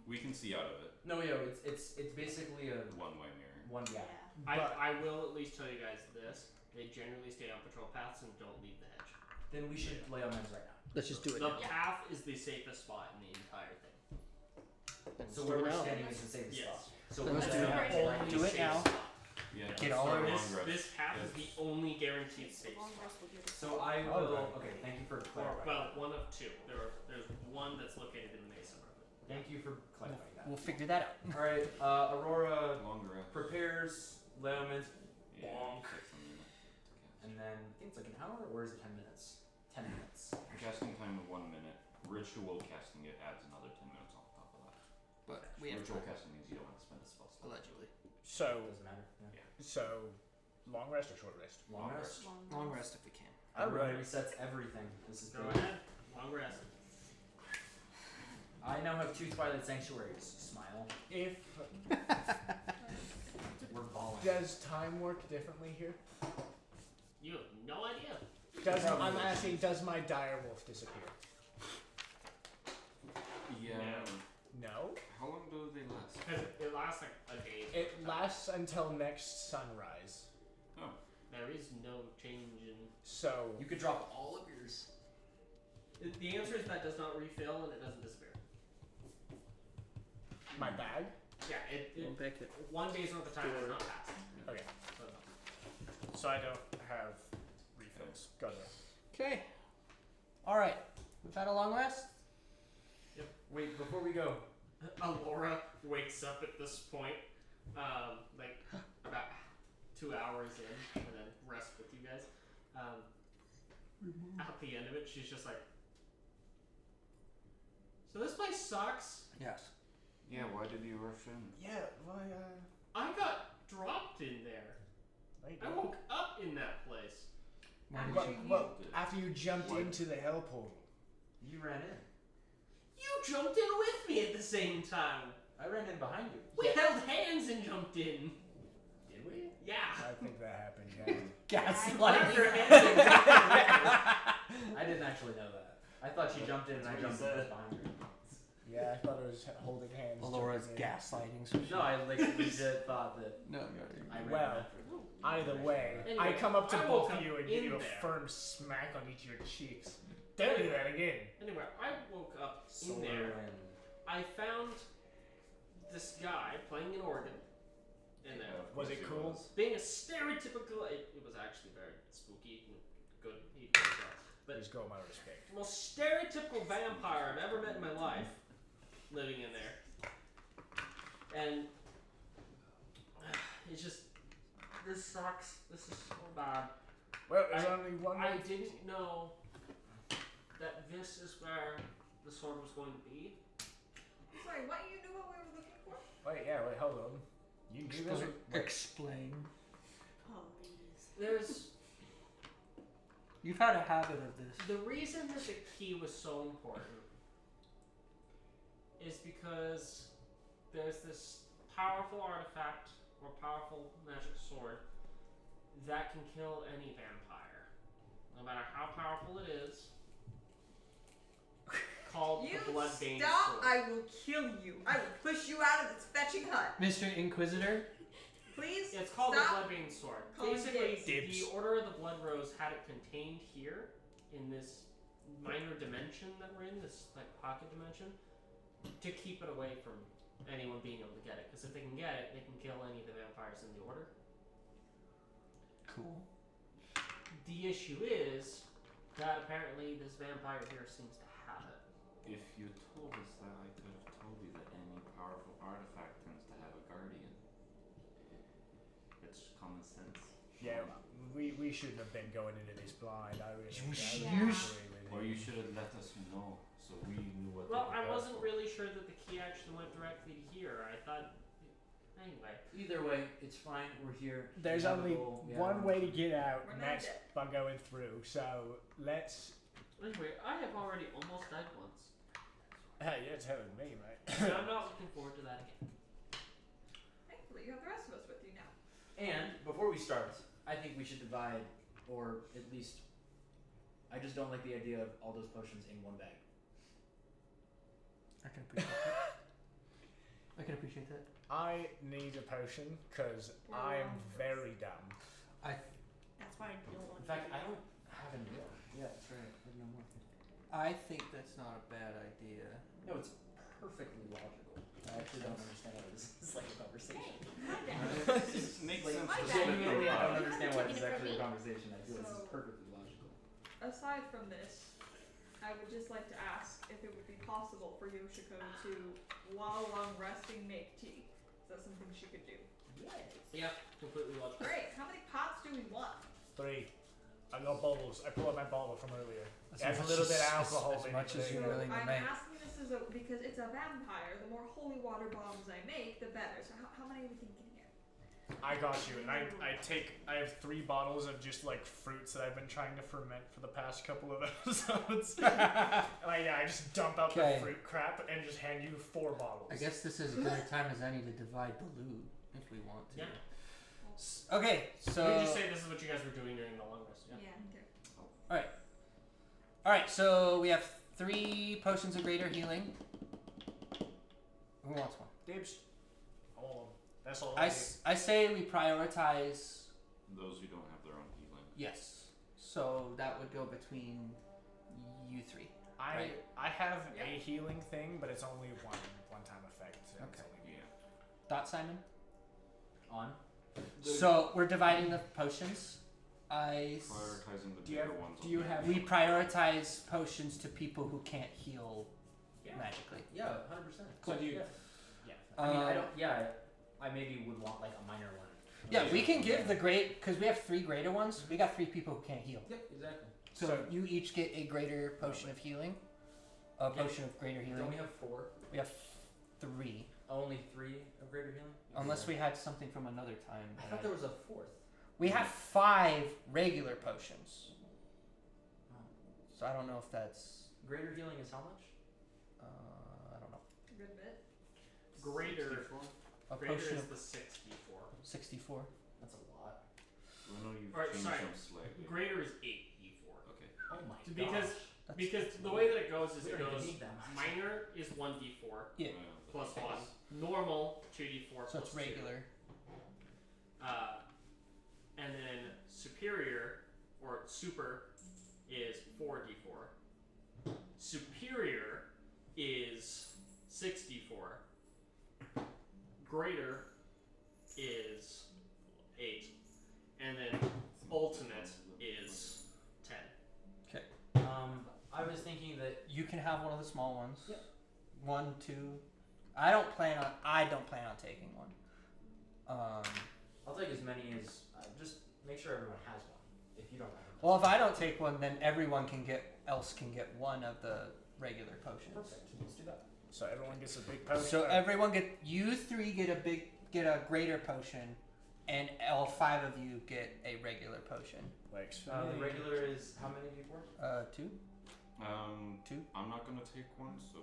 We can see out of it. No, yo, it's basically a One-way mirror. one Yeah. yeah. I will at least tell you guys this. They generally stay on patrol paths and don't leave the hedge. Then we should Leomans right now. Let's just do it The now. path is the safest spot in the entire thing. Let's So do where it we're now. standing is the safest Yes. spot. So Then let's we're do it gonna- now. Only Do it safe now. spot. Yeah. Get all so of long This, rest. this path is the only guaranteed The safe long spot. rest will get us. So I will. Alright. Okay, thank you for Or, clarifying. well, one of 2. There's one that's located in the maze suburb. Thank you for clarifying that. We'll figure that out. All right, Aurora Longer rest. prepares Leomans, Yeah. bonk. Takes a minute to and then I think it's like an hour, or is it 10 minutes? 10 minutes. cast. Casting time of 1 minute. Ritual casting it adds another 10 minutes on top of that. But we have Ritual time, casting means you don't have to spend a spell slot. allegedly. So, Doesn't matter. Yeah. long rest or short rest? Long Long rest. Long rest if we can. Everybody resets everything. This is Go good. ahead. Long rest. I now have 2 Twilight Sanctuaries. Smile. If We're balling. does time work differently here? You have no idea. I'm asking, does my direwolf disappear? Yeah. No. How long do they last? Because it lasts like a day. It lasts until next sunrise. Oh. There is no change in. So You could drop all of yours. The answer is that does not refill and it doesn't disappear. my bag. Yeah, it We'll pick it. 1 day's worth of time has not passed. Okay. So no. So I don't have refills. Go there. Okay. All right. We've had a long rest. Wait, before we go, Alora wakes up at this point, like about 2 hours in, and then rest with you guys. At the end of it, she's just like, "So this place sucks. Yes. Yeah, why did you rush in? Yeah. Why? I got dropped in there. I woke up in that place. Why did Well, you? well, after you jumped What? into the hell portal. you ran in. You jumped in with me at the same time. I ran in behind you. We held hands and jumped in. Did Did we? Yeah. I think that happened, yeah. Gaslighting. I didn't actually know that. I thought she jumped in and I That's jumped what in you said. behind her. Yeah, I thought it was holding hands. Alora's jumping in. gaslighting. So No, I like legit thought that No, I ran Well, after her. either way, I Anyway, come up to I both woke of you up and give in you a there. firm smack on each of your cheeks. Don't do that again. Anyway, I woke up in Solar there. and I found this guy playing an organ in there. Of Was course it he cool? was. Being a stereotypical, it was actually very spooky and good. He was, but Please go, my respect. the most stereotypical vampire I've ever met in my life, living in there. And it's just, this sucks. This is so bad. Well, there's only one I way. didn't know that this is where the sword was going to be. Sorry, what you knew what we were looking for? Wait, hold on. You knew this? Explain. Please. There's You've had a habit of this. the reason that the key was so important is because there's this powerful artifact or powerful magic sword that can kill any vampire, no matter how powerful it is. Called You the Bloodbane stop! Sword. I will kill you. I will push you out of this fetching hut. Mr. Inquisitor, Please. It's called stop. the Bloodbane Sword. calling Basically, dibs. the Order of the Blood Rose had it contained here in this minor dimension that we're in, this like pocket dimension, to keep it away from anyone being able to get it. Because if they can get it, they can kill any of the vampires in the Order. cool. The issue is that apparently this vampire here seems to have it. If you told us that, I could have told you that any powerful artifact tends to have a guardian. It's common sense. Yeah, we shouldn't have been going into this blind. I really You agree with Or you should have let us know so we knew what Well, to I prepare wasn't for. really sure that the key actually went directly to here. I thought. Anyway. either way, it's fine. We're here. There's We have a only goal, we have one an way to option. get out, We're and not that's dead. by going through. So let's. Anyway, I have already almost died once. Hey, you're telling me, mate. And I'm not looking forward to that again. Thankfully, you have the rest of us with you now. And before we start, I think we should divide, or at least, I just don't like the idea of all those potions in one bag. I can appreciate that. I can appreciate that. I need a potion because We're I'm alone for very dumb. That's why I don't want In fact, I don't have any more. Yeah, that's right. I have no more. I think that's not a bad idea. No, it's perfectly logical. I actually don't understand why this is like a conversation. It makes Like, sense my to bad. split them genuinely, I don't up. understand why this is Taking it from actually a me? conversation. I feel this is So- perfectly logical. Aside from this, I would just like to ask if it would be possible for Yoshiko to, while long resting, make tea. Is that something she could do? Yes. Yeah, completely logical. Great. How many pots do we want? 3. I got bottles. I pulled out my bottle from earlier. As It has a much little as- bit of alcohol as in much it. as you're so- willing to I'm make. asking this because it's a vampire. The more holy water bombs I make, the better. So how many are we thinking here? I got you, and I have 3 bottles of just like fruits that I've been trying to ferment for the past couple of episodes. And I just dump out Okay. the fruit crap and just hand you 4 bottles. I guess this is as good a time as any to divide the loot if we want to. Yeah. Okay, so Let me just say this is what you guys were doing during the long rest. Yeah. Okay. all right. So we have 3 potions of greater healing. Who wants one? Dibs. I want one. That's all. I say we prioritize. Those who don't have their own healing. Yes. So that would go between you 3. right. I have Yep. a healing thing, but it's only one time effect. And it's Okay. only Yeah. Thought, Simon? On. So we're dividing the potions. Prioritizing the Do you bigger have- ones. do you over have- the We prioritize potions to people who can't heal Yeah. magically. Yeah, 100%. Cool. Yeah. Yeah. I mean, I Um, don't. Yeah, I maybe would want like a minor one. Yeah, we can give the great because we have 3 greater ones. We got 3 people who can't heal. Yep, exactly. So, So- you each get a greater potion of healing. A potion of greater Don't healing. we have 4? We have 3, Only 3 of greater healing? unless we had something from another time. I that thought there was a 4th. We have 5 regular potions. Oh. So I don't know if that's. Greater healing is how much? I don't know. A good bit. Greater. A Greater potion is of the 64. 64. That's a lot. I know you've Alright, changed sorry. them slightly. Greater is 8d4. Okay. Oh my Because gosh. because the way that it goes is We it don't even goes need that much. minor is 1d4 Yeah. plus 1. Normal 2d4 So plus it's regular. 2. And then superior or super is 4d4. Superior is 6d4. Greater is 8. And then ultimate is 10. I was thinking that You can have one of the small ones. Yep. 1, 2. I don't plan on taking one. I'll take as many as just make sure everyone has one. If you don't have one. Well, if I don't take one, then everyone can get one of the regular potions. Perfect. Let's do that. So everyone gets a big potion. So everyone you 3 get a greater potion, and all 5 of you get a regular potion. Like, The regular is how many d4s? 2. 2. I'm not gonna take one, so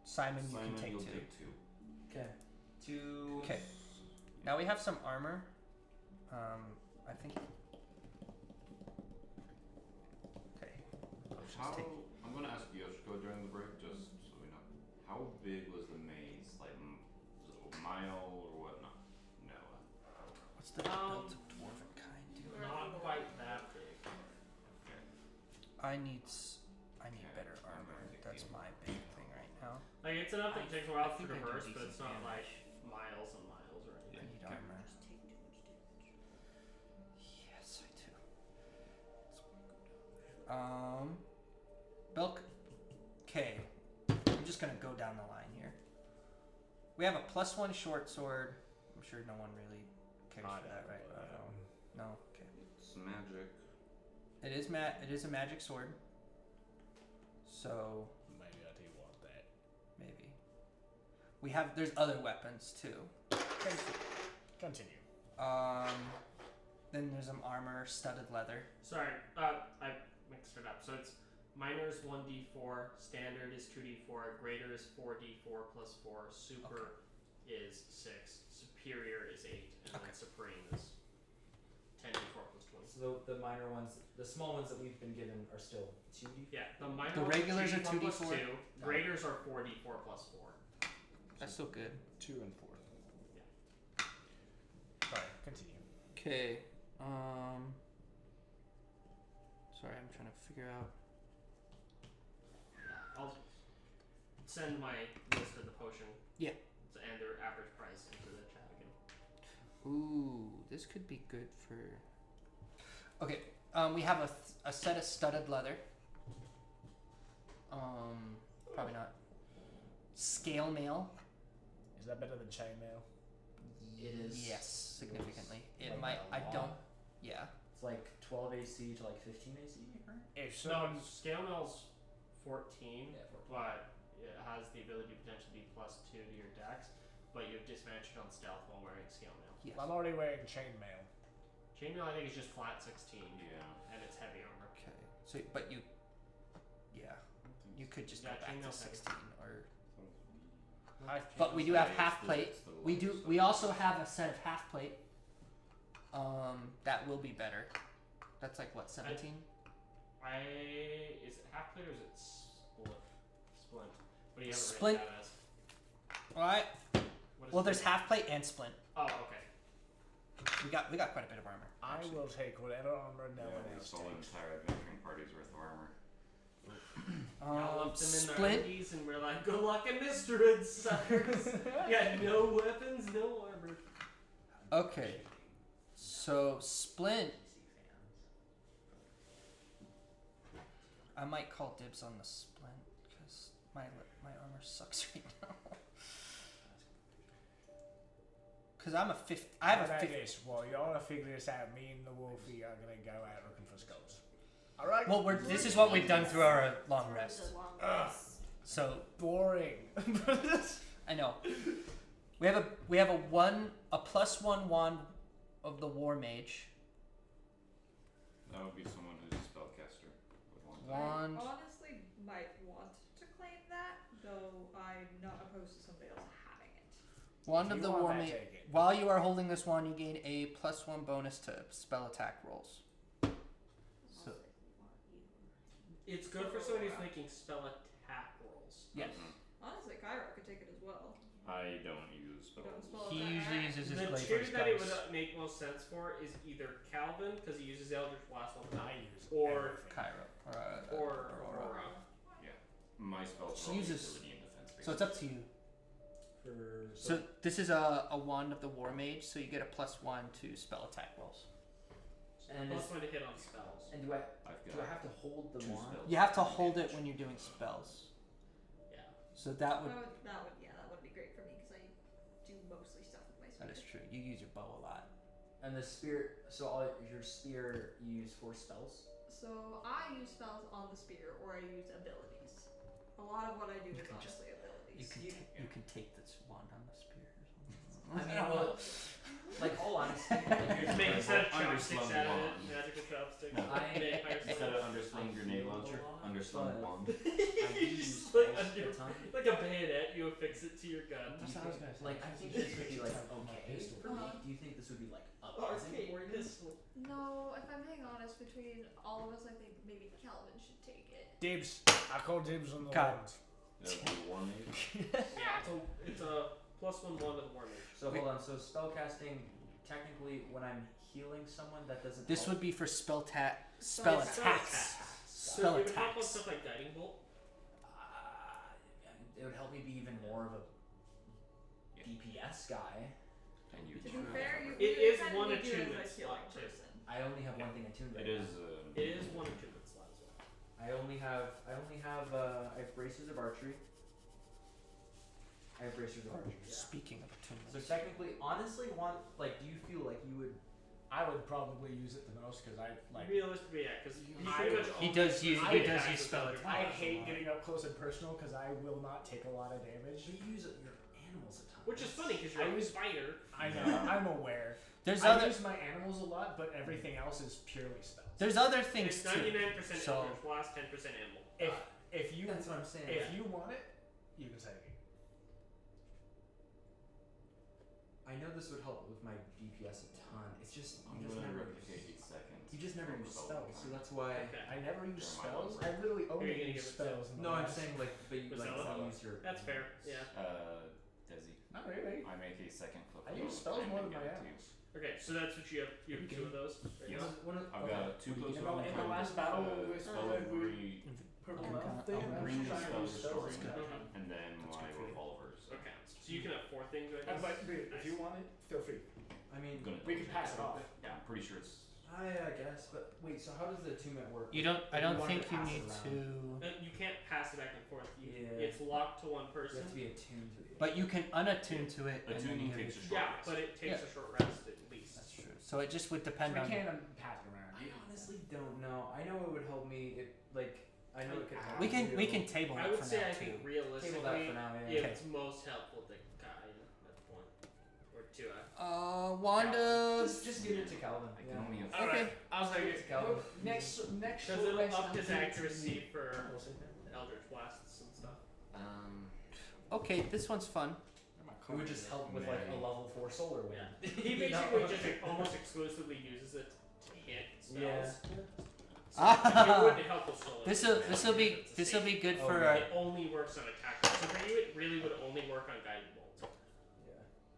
Simon, you Simon, can take you'll 2. take 2. Okay. 2. Okay. Now we have some armor. I think. Okay. I'm gonna ask Yoshiko during the break, just so we know. How big was the maze? Like, was it a mile or whatnot? No. What's the built of dwarven kind do? Not quite that big. I need Okay. better I'm armor. gonna take That's the- my big thing right now. Like, it's enough that it takes a while to think I do traverse, but decent it's not damage. like miles and miles or I anything. need Okay. armor. Just take too much damage. Yes, I do. Belk. Okay. I'm just gonna go down the line here. We have a +1 short sword. I'm sure no one really cares for that, right? No. Okay. It's magic. It is a magic sword. So maybe I do want that. maybe there's other weapons too. Continue. Then there's some armor, studded leather. Sorry, I mixed it up. So it's minor is 1d4, standard is 2d4, greater is 4d4 plus 4, super is 6, superior is 8, and then supreme is 10d4 plus 20. So the minor ones, the small ones that we've been given are still 2d4. Yeah, the minor The ones regulars are 2d4 plus 2d4. 2, graders are 4d4 plus 4. That's still good. 2 and 4. Yeah. Sorry, continue. Okay. Sorry, I'm trying to figure out. I'll send my list of the potion. Yeah. And their average price into the chat again. Ooh, this could be good for. Okay. We have a set of studded leather. Probably not. Scale mail. Is that better than chainmail? It is. Yes, significantly. It Like might. a I don't. lot. Yeah. It's like 12 AC to like 15 AC, right? If No, someone scale mail's 14, Yeah, 14. but it has the ability to potentially be +2 to your dex, but you have disadvantage on stealth while wearing scale mail. Yes. I'm already wearing chainmail. Chainmail, I think, is just flat 16, Yeah. and it's heavy armor. Okay. So, but you. Yeah. You could just go Yeah, back to chainmail's heavy. 16 or. I But we do have half plate. We also have a set of half plate. That will be better. That's like what, 17? Is it half plate or is it split? Splint. What do you have it Splint. written down as? Alright. What is Well, there's splint? half plate and splint. Oh, okay. We got quite a bit of armor. I actually. will take whatever armor no one we else sold an takes. entire adventuring party's worth of armor. I lumped them in their Splint. undies and we're like, good luck in Mr. suckers. Yeah, no weapons, no armor. Okay. So splint. I might call dibs on the splint because my armor sucks right now. Cause I'm a 50. I have How a about 50. this? While y'all figure this out, me and the Wolfie are gonna go out looking for skulls. Alright? Well, this is what we've done through our long Through rest. the long Ugh. rest. So Boring. I know. We have a +1 wand of the war mage. That would be someone who's a spellcaster with one. Wand. I honestly might want to claim that, though I'm not opposed to somebody else having it. Wand If of you the want War that, Mage. take it. While you are holding this wand, you gain a +1 bonus to spell attack rolls. So It's good for someone who's making spell attack rolls. yes, Honestly, Cairo could take it as well. I don't use You don't spells. spell he attack. usually uses his The blade two for that it spells. would make most sense for is either Calvin, because he uses Eldritch Blast all the I time, use or everything. Cairo or Aurora. Aurora. My spells She are all uses- utility and defense. So it's up to you. So this is a wand of the War Mage, so you get a +1 to spell attack rolls. And Plus is, one to hit on spells. and do I I've do I got have to hold the 2 wand? spells. You have to hold it when you're doing spells. Yeah. So that would That would be great for me because I do mostly stuff with my spear. that is true. You use your bow a lot. And the spear. So all your spear you use for spells. So I use spells on the spear, or I use abilities. A lot of what I do is can just- honestly abilities. You can You- you can take this wand on the spear or I something. mean, well, like all honesty, Just make instead of Underslung chopsticks out of it, wand. magical chopsticks. No. Instead of undersling grenade launcher, underslung wand. I use Like spells under- a ton. Like a bayonet, you affix it to your gun. Do you That's what I was think, gonna say. like, I think this would be like Oh, my okay pistol. for me. Uh-huh. Do you think this would be like Arcade amazing for you? pistol. No, if I'm being honest, between all of us, I think maybe Calvin should take it. Dibs. I call dibs on the God. wand. That would be War Mage. Yeah, it's a +1 wand of the War Mage. So hold on. So spellcasting, technically, when I'm healing someone, that doesn't. This help. would be for spell Spell attacks. So Spell it would help on attacks. stuff like Guiding Bolt. It would help me be even more of a DPS guy. And you To be can fair, have you It really is kind one of need you as a attunement healing slot, too. person. I only have one thing attuned right It is. now. It is 1 attunement slot as well. I have bracers of archery. I have bracers of archery. Speaking of So attunements, technically, honestly, do you feel like you would? I would probably use it the most because I like. Realistically, yeah, because He he does use he does attacks use with spell Eldritch attack. I Blast. hate getting up close and personal because I will not take a lot of damage. You use your animals a ton. Which is funny because you're I a use- fighter. I know. I'm aware. There's I other use my animals a lot, but everything else is purely spells. there's other And things it's too. 99% So- Eldritch Blast, 10% animal. If you That's what I'm saying. if you want it, you can say it. I know this would help with my DPS a ton. It's just I'm you just gonna never replicate 8 seconds. you just never Over use the spells, time. so that's why. Okay. I never use Jeremiah spells. was I literally Who are you only gonna use give it to? spells. In the No, I'm last- saying like, but you like Priscilla? to use your. That's fair. Yeah. Desi. Not really. I make a second clip. I of use those spells and more then than my give it to you. animals. Okay, so that's what you have. You have 2 of those. Right Yes. now? I've got 2 close In the last battle with spell with three, Purple I'm Elf, gonna- they I'm have bring shiny spells spells. story. Mhm. and then That's my good for you. revolvers. Okay, so you can have 4 things right now. But if you want it, feel free. I mean, I'm gonna We can double pass check it off. Yeah, I'm pretty sure it's. I guess, but wait. So how does the attunement work? You don't. I If don't wanted think you pass it need around, to. You can't pass it back and forth. Yeah. It's locked to one You person. have to be attuned to it. But you can unattune to it. And then Attuning you have takes it. a short Yeah, rest. but it takes Yeah. a short rest at least. That's true. So it just would We depend on. can pass it around. I honestly don't know. I know it would help me. I know it could help. We can you. we can table I it would for say now I too. think table realistically, that for now. Yeah. Okay. it's most helpful to guide at the point or to Wanda. Just give it to Calvin. I can Yeah. only have. Okay. Alright, I'll Give say it to Calvin. Next because short it'll rest, up I'll his give it to accuracy you. for We'll say that. Eldritch Blasts and stuff. Okay, this one's fun. It would just help with like a level 4 solar wind. Yeah, he You know? basically just almost exclusively uses it to hit Yeah. spells. So it wouldn't help with solar. This'll be good Oh, for. right. It only works on attack. So for you, it really would only work on guiding bolt. Yeah.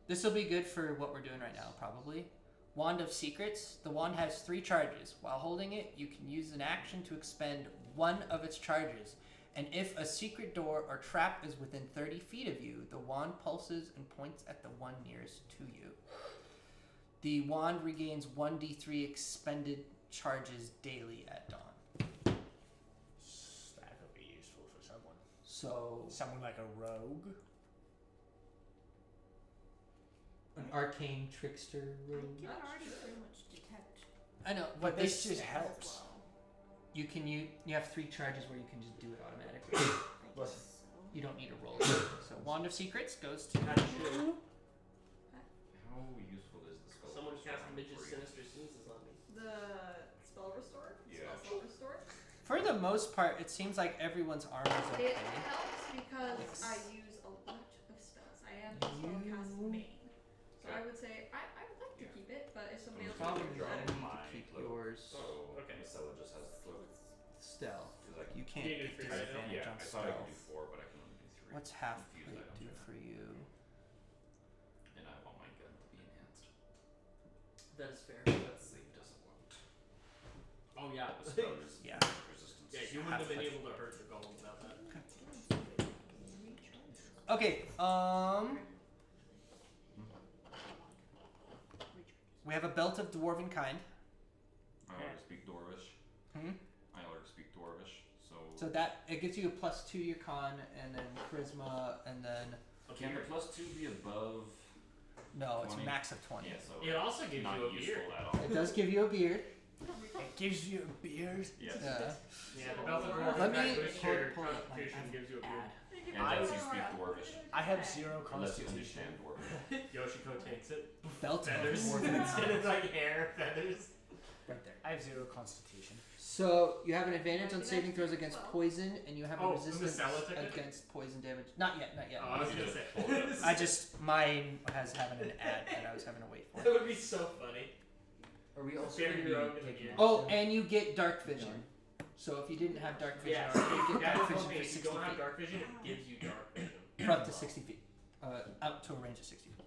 This'll be good for what we're doing right now, probably. Wand of Secrets. The wand has 3 charges. While holding it, you can use an action to expend one of its charges. And if a secret door or trap is within 30 feet of you, the wand pulses and points at the one nearest to you. The wand regains 1d3 expended charges daily at dawn. That could be useful for someone. So, Someone like a rogue. an arcane trickster I rogue. can already pretty much detect. I know, But but this this just helps. you have 3 charges where you can just do it automatically. I Bless guess so. You don't need a roll. So Wand of Secrets goes to How useful is the spell? Someone cast Restore midget for you? sinister sneezes on me. The spell restore? Yeah. Spell restore? For the most part, it seems like everyone's armor's okay. It helps because Yes. I use a lot of spells. I am a spellcast mage. problem is drop you need to my keep cloak. yours So Okay. Marcella just has the cloak. stealth. Cause I You can't You get do three right now? disadvantage yeah, on I thought I could do stealth. 4, but I can only do 3. What's half Confused plate items do right for you? And I want my gun to be enhanced. That is fair. That save doesn't want. Oh yeah. The spell Yeah. resistance. Yeah, you wouldn't have been able to hurt your golem without that. Okay, we have a belt of dwarven kind. I already speak Dwarvish. Hmm? I already speak Dwarvish, So that it gives you a +2 to your con, and then charisma, and then Can the +2 be above? no, it's 20? max of 20. Yeah, so It also gives not you a useful beard. at all. It does give you a beard. It gives you a beard. Yes. Yeah. Yeah, the belt of dwarven Let kind me boosts your pull up my constitution, gives you a beard. And lets you speak Dwarvish. I have 0 Unless you constitution. understand Dwarvish. Yoshiko takes it. Belt of Feathers. dwarven Instead kind. of like hair, feathers. Right there. I have 0 constitution. So you have an advantage on saving throws against poison, and you have a Oh, resistance Marcella took it? against poison damage. Not yet, not yet. Oh, I was You gonna just say. pulled it up. I just mine has having an ad that I was having to wait for. That would be so funny. Are we also Fair going to your own be gonna taking get- Oh, and you get dark vision. So if you didn't have dark vision, Yeah, already, you get yeah, dark that's vision okay. for If you 60 don't have feet. dark vision, it gives you dark vision. For up to 60 feet. Out to a range of 60 feet.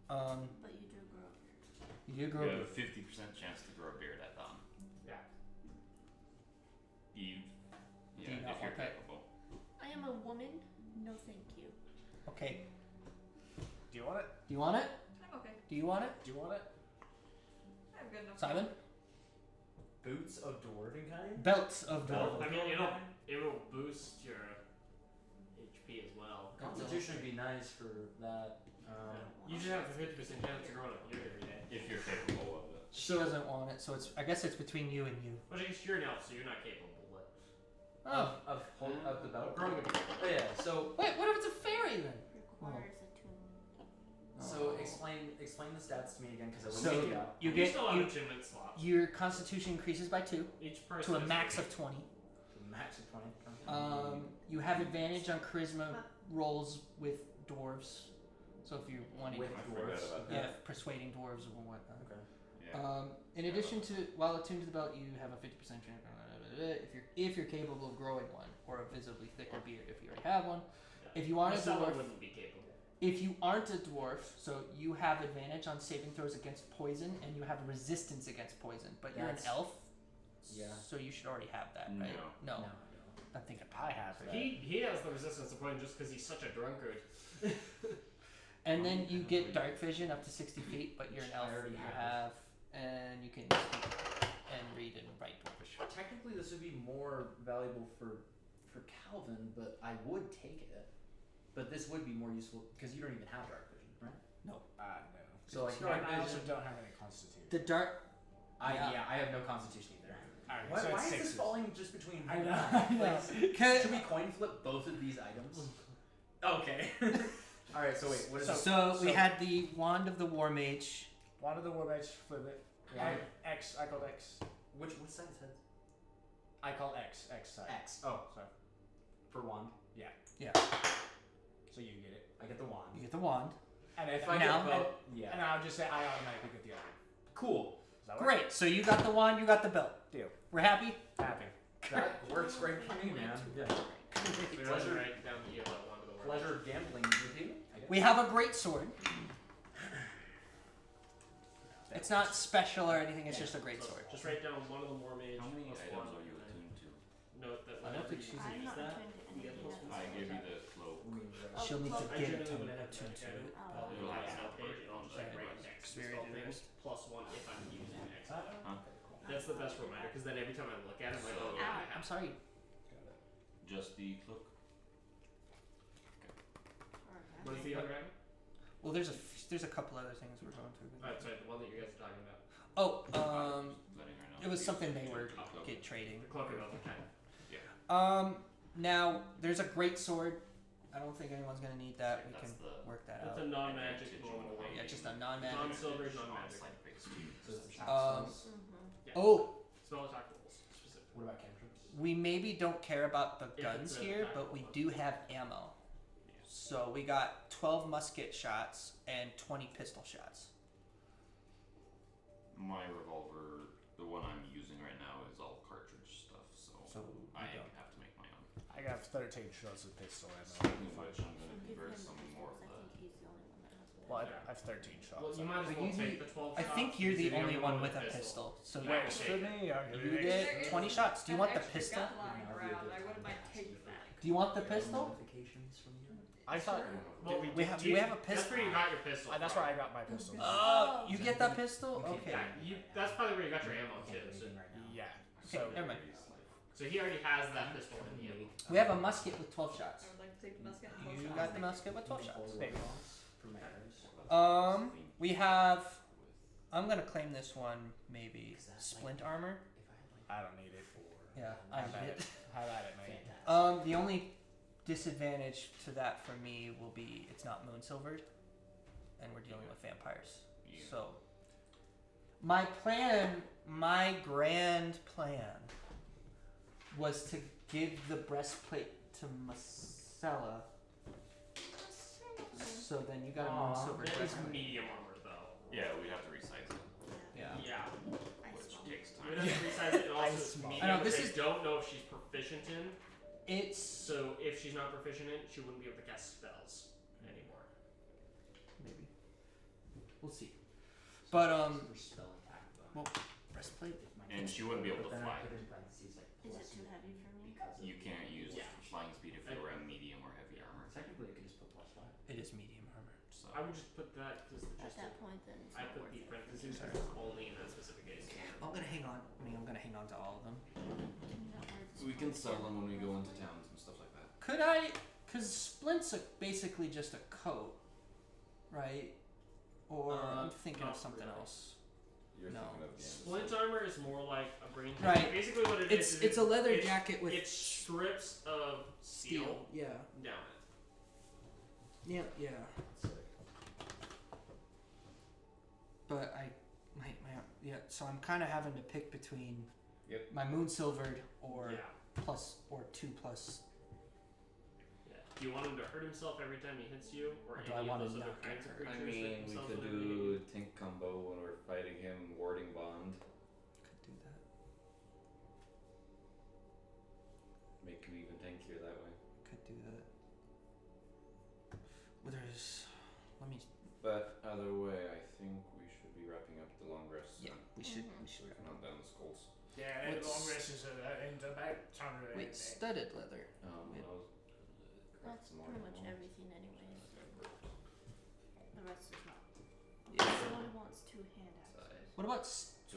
But you do grow a beard. You do You grow. have a 50% chance to grow a beard at dawn. Yeah. Eve. Do Yeah, you if not you're want that? capable. I am a woman. No, thank you. Okay. Do you want it? Do you want it? I'm okay. Do you want it? Do you want it? I'm good enough. Simon? Boots of dwarven kind? Belts of Belt. dwarven. I mean, it'll boost your HP as well. Constitution would be nice for that. You just have a 50% chance of growing a beard every day. If you're capable of it. She doesn't want it, so it's. I guess it's between you and you. Which I guess you're an elf, so you're not capable. But Oh. Of the belt? growing a beard. Oh yeah, so Wait, what if it's a fairy then? Requires attunement. so explain the stats to me again because I So- wouldn't figure it out. You You get still have you, attunement slots. your constitution increases by 2 Each person to a is max different. of 20. Max of 20. You have advantage on charisma rolls with dwarves. So if you're wanting With to, I forgot dwarves. about yeah, that. persuading dwarves or whatnot. Okay. Yeah. In addition to, while attuned to the belt, you have a 50% chance. If you're capable of growing one, or a visibly thicker beard, if you already have one. Yeah. If you aren't a Marcella dwarf, wouldn't be capable. if you aren't a dwarf, so you have advantage on saving throws against poison, and you have resistance against poison. But you're an That's- elf, Yeah. so you should already have that, right? No. No, I'm thinking. I have that. He has the resistance to poison just because he's such a drunkard. And then you get dark vision up to 60 feet, but you're an Which I elf. already You have. and you can speak and read and write dwarvish. Technically, this would be more valuable for Calvin, but I would take it. But this would be more useful because you don't even have dark vision, right? No. So like No, dark I also vision. don't have any constitution. The dark. Yeah, I have no constitution either. Alright, Why, so why it's is this sixes. falling just between? I know. I know. Should we coin flip both of these items? Okay. All right. So wait. What is it? So we had the wand of the war mage. One of the war mage flip it. Why- X. I called X. Which side is heads? I call X. X side. X. Oh, Sorry. for wand. So you get it. I get the wand. You get the wand. And If if I Now- get both, yeah. and I'll just say I automatically get the other one. Cool. Does that work? Great. So you got the wand. You got the belt. Deal. We're happy. Happy. That works great for me, man. Yeah. We Pleasure. don't write down the one of the words. Pleasure gambling with you. I guess. We have a great sword. It's not special or anything. It's just a great So sword. just write down one of the more mage. How many plus items one, are you and then attuned to? Note that I don't whenever think you she's I'm use not that, attuned to you get anything plus that's one. I like gave you that. the cloak. Oh, She'll need to cloak. I get generally attuned would have to to it. Oh. It'll have Yeah. spell page and I'll just like right next to Very spell page advanced. plus one if I'm using X. Huh? That's the best reminder because then every time I look at it, I'm like, oh yeah, I I'm have. sorry. Just the cloak. What is the other item? Well, there's a couple other things we're going through. Sorry, the one that you guys are talking about. Oh, Letting her know. it was something they were The cloak. get trading. The cloak of elven kind. Now there's a great sword. I don't think anyone's gonna need that. We can That's the work that That's out. a non-magic advantage normal over weight. Yeah, just a non-magic. Non-silver, advantage on non-magic. side based. So it's Um, Yeah. Oh, Spell attack rolls specifically. What about cantrips? we maybe don't care about the If guns it's an here, attack but we roll. do have ammo. So we got 12 musket shots and 20 pistol shots. my revolver, the one I'm using right now, is all cartridge stuff, so I have to make my own. I got 13 shots of pistol ammo. Speaking of which, I'm gonna Give convert him some the more pistols. of I that. think he's the only one that has one. Well, I have 13 shots. Well, you might as But well you take the- the 12 I shots. think you're the only one with a pistol. pistol. So Yeah. Wait, for me, you get 20 shots. Do you want the Extra pistol? gun lying around. I wouldn't mind taking that. Do you want the pistol? Notifications from you. I thought. Well, We have a That's pistol. where you got your pistol. That's from. where I got my pistol. Oh, you get that pistol? Okay. Yeah, that's probably where you got your ammo too. So, Yeah. Okay, So never mind. so he already has that pistol in the ammo. We have a musket with 12 shots. I would like to take the musket and 12 You shots. got the musket with 12 shots. There you go. For my arrows. We have. I'm gonna claim this one. Maybe splint armor. I don't need it. Yeah, I Have at need it. it. Have at it, mate. The only disadvantage to that for me will be it's not moon silvered, and we're dealing with vampires. Yeah. So, my grand plan, was to give the breastplate to Marcella. So then you got a moon silvered That is breastplate. medium armor though. Yeah, we'd have to resize it, Yeah. Yeah. which takes We'd time. have to resize it. And also, it's small. medium. I know, this which is- I don't know if she's proficient in. It's So if she's not proficient in, she wouldn't be able to cast spells anymore. maybe we'll see. But For spell attack, though. well, breastplate. And she wouldn't be able to But then fly. I put in parentheses, like, Is it plus too heavy for me? because of You can't use Yeah. flying speed if you're wearing medium or heavy armor. Technically, I could just put +5. It is medium armor. So I would just put that because At that point, then it's I not put worth the it. parentheses Sorry. because it's only in that specific case. I'm gonna hang on. I'm gonna hang on to all of them. Not worth we can it. sell them when we go into towns and stuff like that. Could I? Cause splint's basically just a coat, right? Or I'm thinking of not something really. else. You're No. thinking of Splint armor is more like a brain. Right. Basically, what it is It's a leather it's- jacket with It strips of steel Yeah. down it. Yeah. But my so I'm kind of having to pick between my moon silvered or Yeah. plus or 2+. Yeah. Do you want him to hurt himself every time he hits you, or Or do any I of wanna those other not get kinds of hurt? creatures I hurt mean, we themselves could whenever they do hit Tink combo when we're fighting him, warding bond. Could do that. Make you even tankier that way. Could do that. Well, let me. But either way, I think we should be wrapping up the long rest soon. Yeah, we should. Mhm. We So should. we can hunt down the skulls. Yeah, What's- long rest is in about time to Wait, studded leather. Wait. I was That's some more pretty much ones. everything, anyways. The rest is not. Yeah. He only wants 2 hand axes. What about?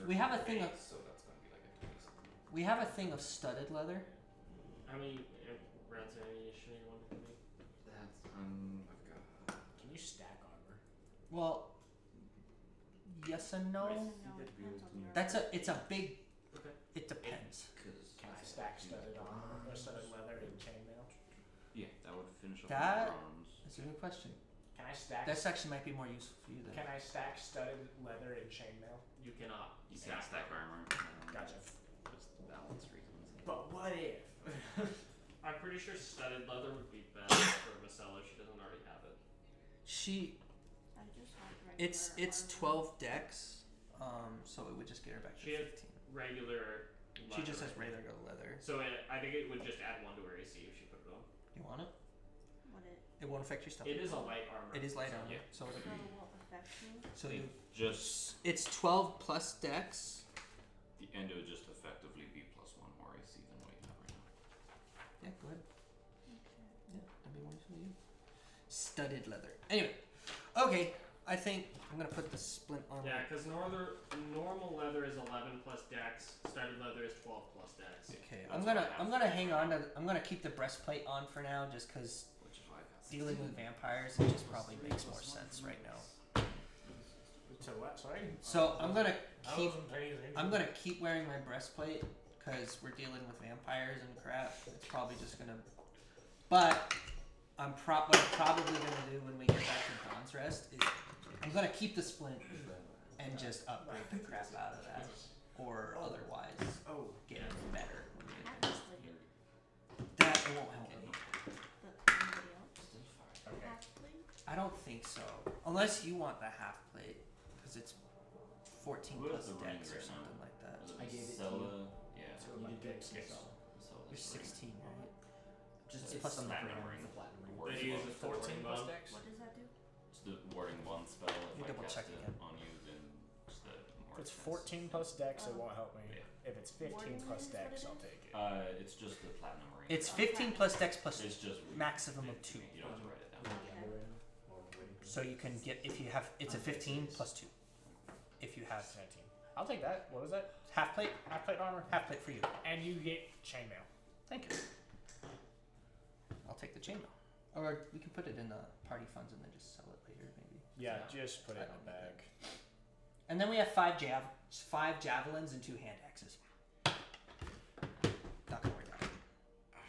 We have a thing of. So that's gonna be like a 20 something. We have a thing of studded leather. How many rounds of ammunition you want to give me? That's I've got. Can you stack armor? Well, yes and no. Yes and no, You it get to be depends able on to- your It's a big. Okay. It depends. Can I stack studded armor or studded leather and chainmail? Yeah, that would finish up That- my arms. That's a good question. Can I stack? That section might be more useful for you then. Can I stack studded leather and chainmail? You cannot. You can't stack armor. Gotcha. Just balance reasons. But what if? I'm pretty sure studded leather would be best for Marcella. She doesn't already have it. She. I just have It's regular 12 decks. So it would just get her back to She had 15. Regular. She just leather. has regular leather. So I think it would just add 1 to her AC if she put it on. You want it? What it It won't affect your stuff. It is a light armor. It is light so armor. Yeah. So so won't affect me. so It you, just it's 12 plus decks. the end would just effectively be +1 more AC than what you have right now. Yeah, go ahead. Okay. Yeah, that'd be more useful to you. Studded leather. Anyway, okay. I think I'm gonna put the splint on. Yeah, because normal leather is 11 plus dex. Studded leather is 12 plus dex. Okay, That's I'm what I gonna have. hang on to. I'm gonna keep the breastplate on for now, just because Which is why I've got dealing with vampires, it just probably makes more sense right now. So what? Sorry. So I'm gonna I keep. wasn't paying attention. I'm gonna keep wearing my breastplate because we're dealing with vampires and crap. It's probably just gonna. But what I'm probably gonna do when we get back to Dawn's Rest is I'm gonna keep the splint and just upgrade the crap out of that, or otherwise Oh. get it better. When we Half get plate. there. That it won't help me. But anybody else? Okay. Half plate? I don't think so, unless you want the half plate because it's 14 Who plus has the ring dex or right now? something like that. Was it I gave it to Sella? you. Yeah. So You my did good dex skills. is Sella's You're ring. 16, right? Just It's it's plus the platinum ring. ring. It's a platinum ring. Warding They use one. it for 14 plus one. dex? What does that do? It's the warding one spell. If You I double cast check it again. on you, then just the more If it's chance. 14 plus dex, it won't help me. Yeah. If it's 15 Warning plus ring is what dex, it I'll is? take it. It's just the platinum ring. It's Okay. 15 plus dex plus It's just maximum of 2. You don't have to write it down. So you can get, if you have, it's a 15 plus 2. If you have 17. I'll take that. What is that? half plate armor. half plate for you. And you get chainmail. Thank you. I'll take the chainmail. Or we can put it in the party funds and then just sell it later, maybe. Yeah, Yeah. just put it I in don't the need bag. And then we have 5 javelins and 2 hand axes. Not gonna worry about it.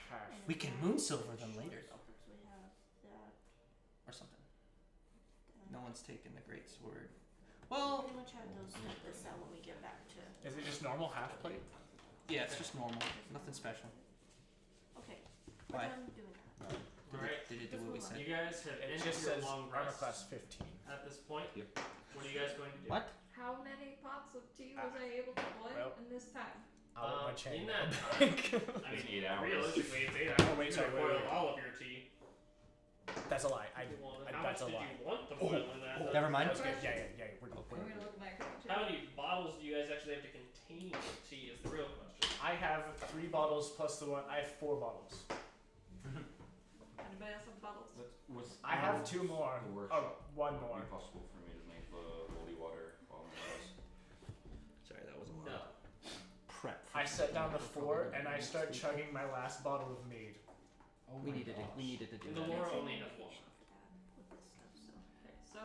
Half. We can moonsilver them later, though, We have that. or something. Then No one's taken the great sword. we Well, pretty much have those at the cell when we get back to. Is it just normal half plate? yeah, it's just normal. Nothing special. Okay, we're Why? done doing that. Alright. Did it do what we said? You guys have It ended just your says long armor rest class 15. at this point. Yep. What are you guys going to do? What? How many pots of tea was I able to boil well. in this time? I'll let my in chain that back. I It's mean, 8 hours. realistically, it's 8 hours. Oh, wait, You sorry, could wait, boil wait. all of your tea. That's a lie. Well, I- how that's much a did lie. you want to boil in that? Never mind. That's good. Yeah. We're good. I'm gonna look at my account. How many bottles do you guys actually have to contain tea is the real question. I have 3 bottles plus the one. I have 4 bottles. Anybody else have bottles? I have 2 more. The Oh, workshop. 1 Would it more. be possible for me to make the holy water while I'm in house? Sorry, that was a No. prep. I set down the 4 and I start chugging my last bottle of mead. Oh We my needed gosh. to do The that. lore That's only an has one. indication for that with this stuff, so. Okay, so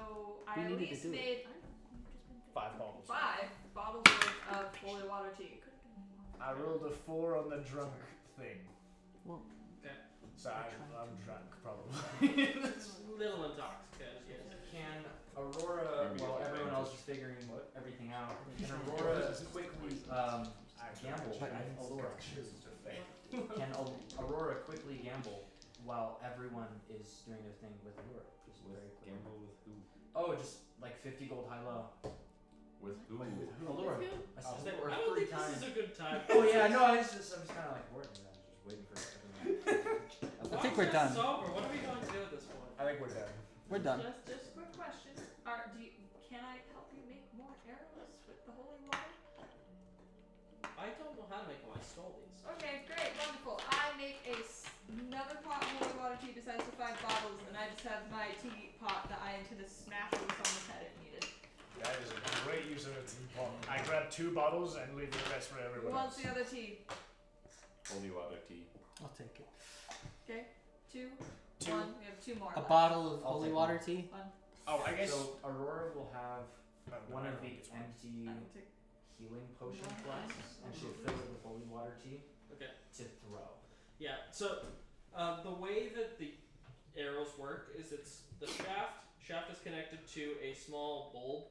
We I at needed to least do it. made I don't know, you've just been 5 bottles. 5 bottles worth of holy water tea. Could've done more. I rolled a 4 on the drunk thing. Well, Okay. So I'm drunk, probably. Little intoxicated, yes. Can Aurora, Maybe while it's everyone else is advantage. figuring everything out, can Aurora quickly gamble? Can Aurora quickly gamble while everyone is doing their thing with Aurora? Just very quickly. Gamble with who? Oh, just like 50 gold high low. With who? Allura. With who? I said I Allura don't 3 think times. this is a good time. Oh yeah, no, I'm just kind of like bored. I was just waiting for everyone. I think we're done. It's over. What are we going to do at this point? I think we're done. We're done. Just quick question. Can I help you make more arrows with the holy water? I don't know how to make them. I stole these. Okay, great, wonderful. I make another pot of holy water tea besides the 5 bottles, and I just have my tea pot that I intend to smash with someone's head if needed. That is a great use of a teapot. I grab 2 bottles and leave the rest for Who everyone wants else. the other tea? Holy water tea. I'll take it. Okay, 2, 2. 1. We have 2 more. A left. bottle of I'll holy take water one. tea. 1. Oh, I guess. So Aurora will have Oh, no, one of everyone the gets one. empty I will take healing potion One. flasks, and she'll fill it with holy water tea Okay. to throw. Yeah. So the way that the arrows work is it's the shaft. Shaft is connected to a small bulb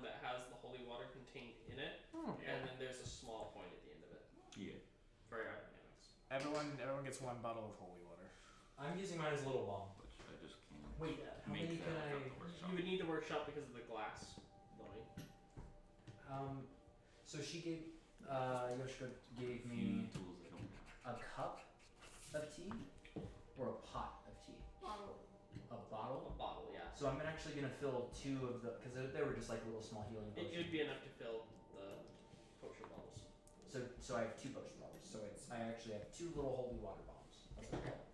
that has the holy water contained in it, Oh. and then there's a small point at the end of it Yeah. for aerodynamics. Everyone gets 1 bottle of holy water. I'm using mine as a little bomb. But I just can't Wait, how make many that can without I? the workshop. You would need the workshop because of the glass blowing. So she gave, Yoshika gave If you me need tools, I don't have. a cup of tea or a pot of tea. bottle. A bottle. A bottle, yeah. So I'm actually gonna fill 2 of the, because they were just like little small healing It potions. would be enough to fill the potion bottles. So I have 2 potion bottles. So I actually have 2 little holy water bombs. That's what I call them.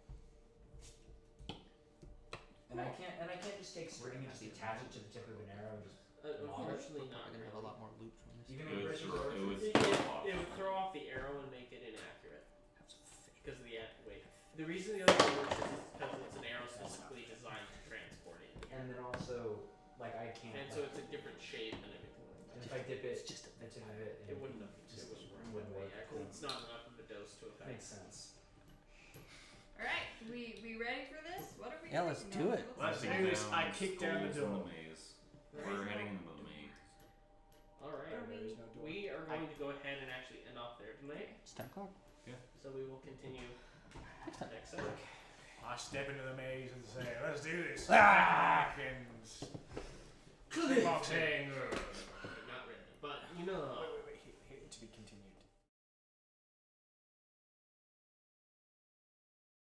And I can't just take string and just attach it to the tip of an arrow. Just Unfortunately, We're not gonna have a really. lot more loot from this. even It with would Richard's throw, order. it would It, throw it, off. it would throw off the arrow and make it inaccurate Have some faith. because of the weight. The reason the other one works is because it's an arrow specifically designed to transport in, And then also, like I can't. and so it's a different shape and everything like and that. if I dip it, It's just a the tip of it, It wouldn't have. just It wouldn't work. wouldn't that way, work. yeah, 'cause it's not enough of a dose to affect. Makes sense. Alright, we ready for this? What are we Yeah, doing let's now? do it. Let's Sitting do this. down, I kick down the skulls in door. maze. Right. We're heading into the maze. All right. Are we- There is no door. We are going to go ahead and actually end off there tonight. It's 10 o'clock. So we will continue next time. I step into the maze and say, "Let's do this." Ah! And cliffhanger. Not really. continue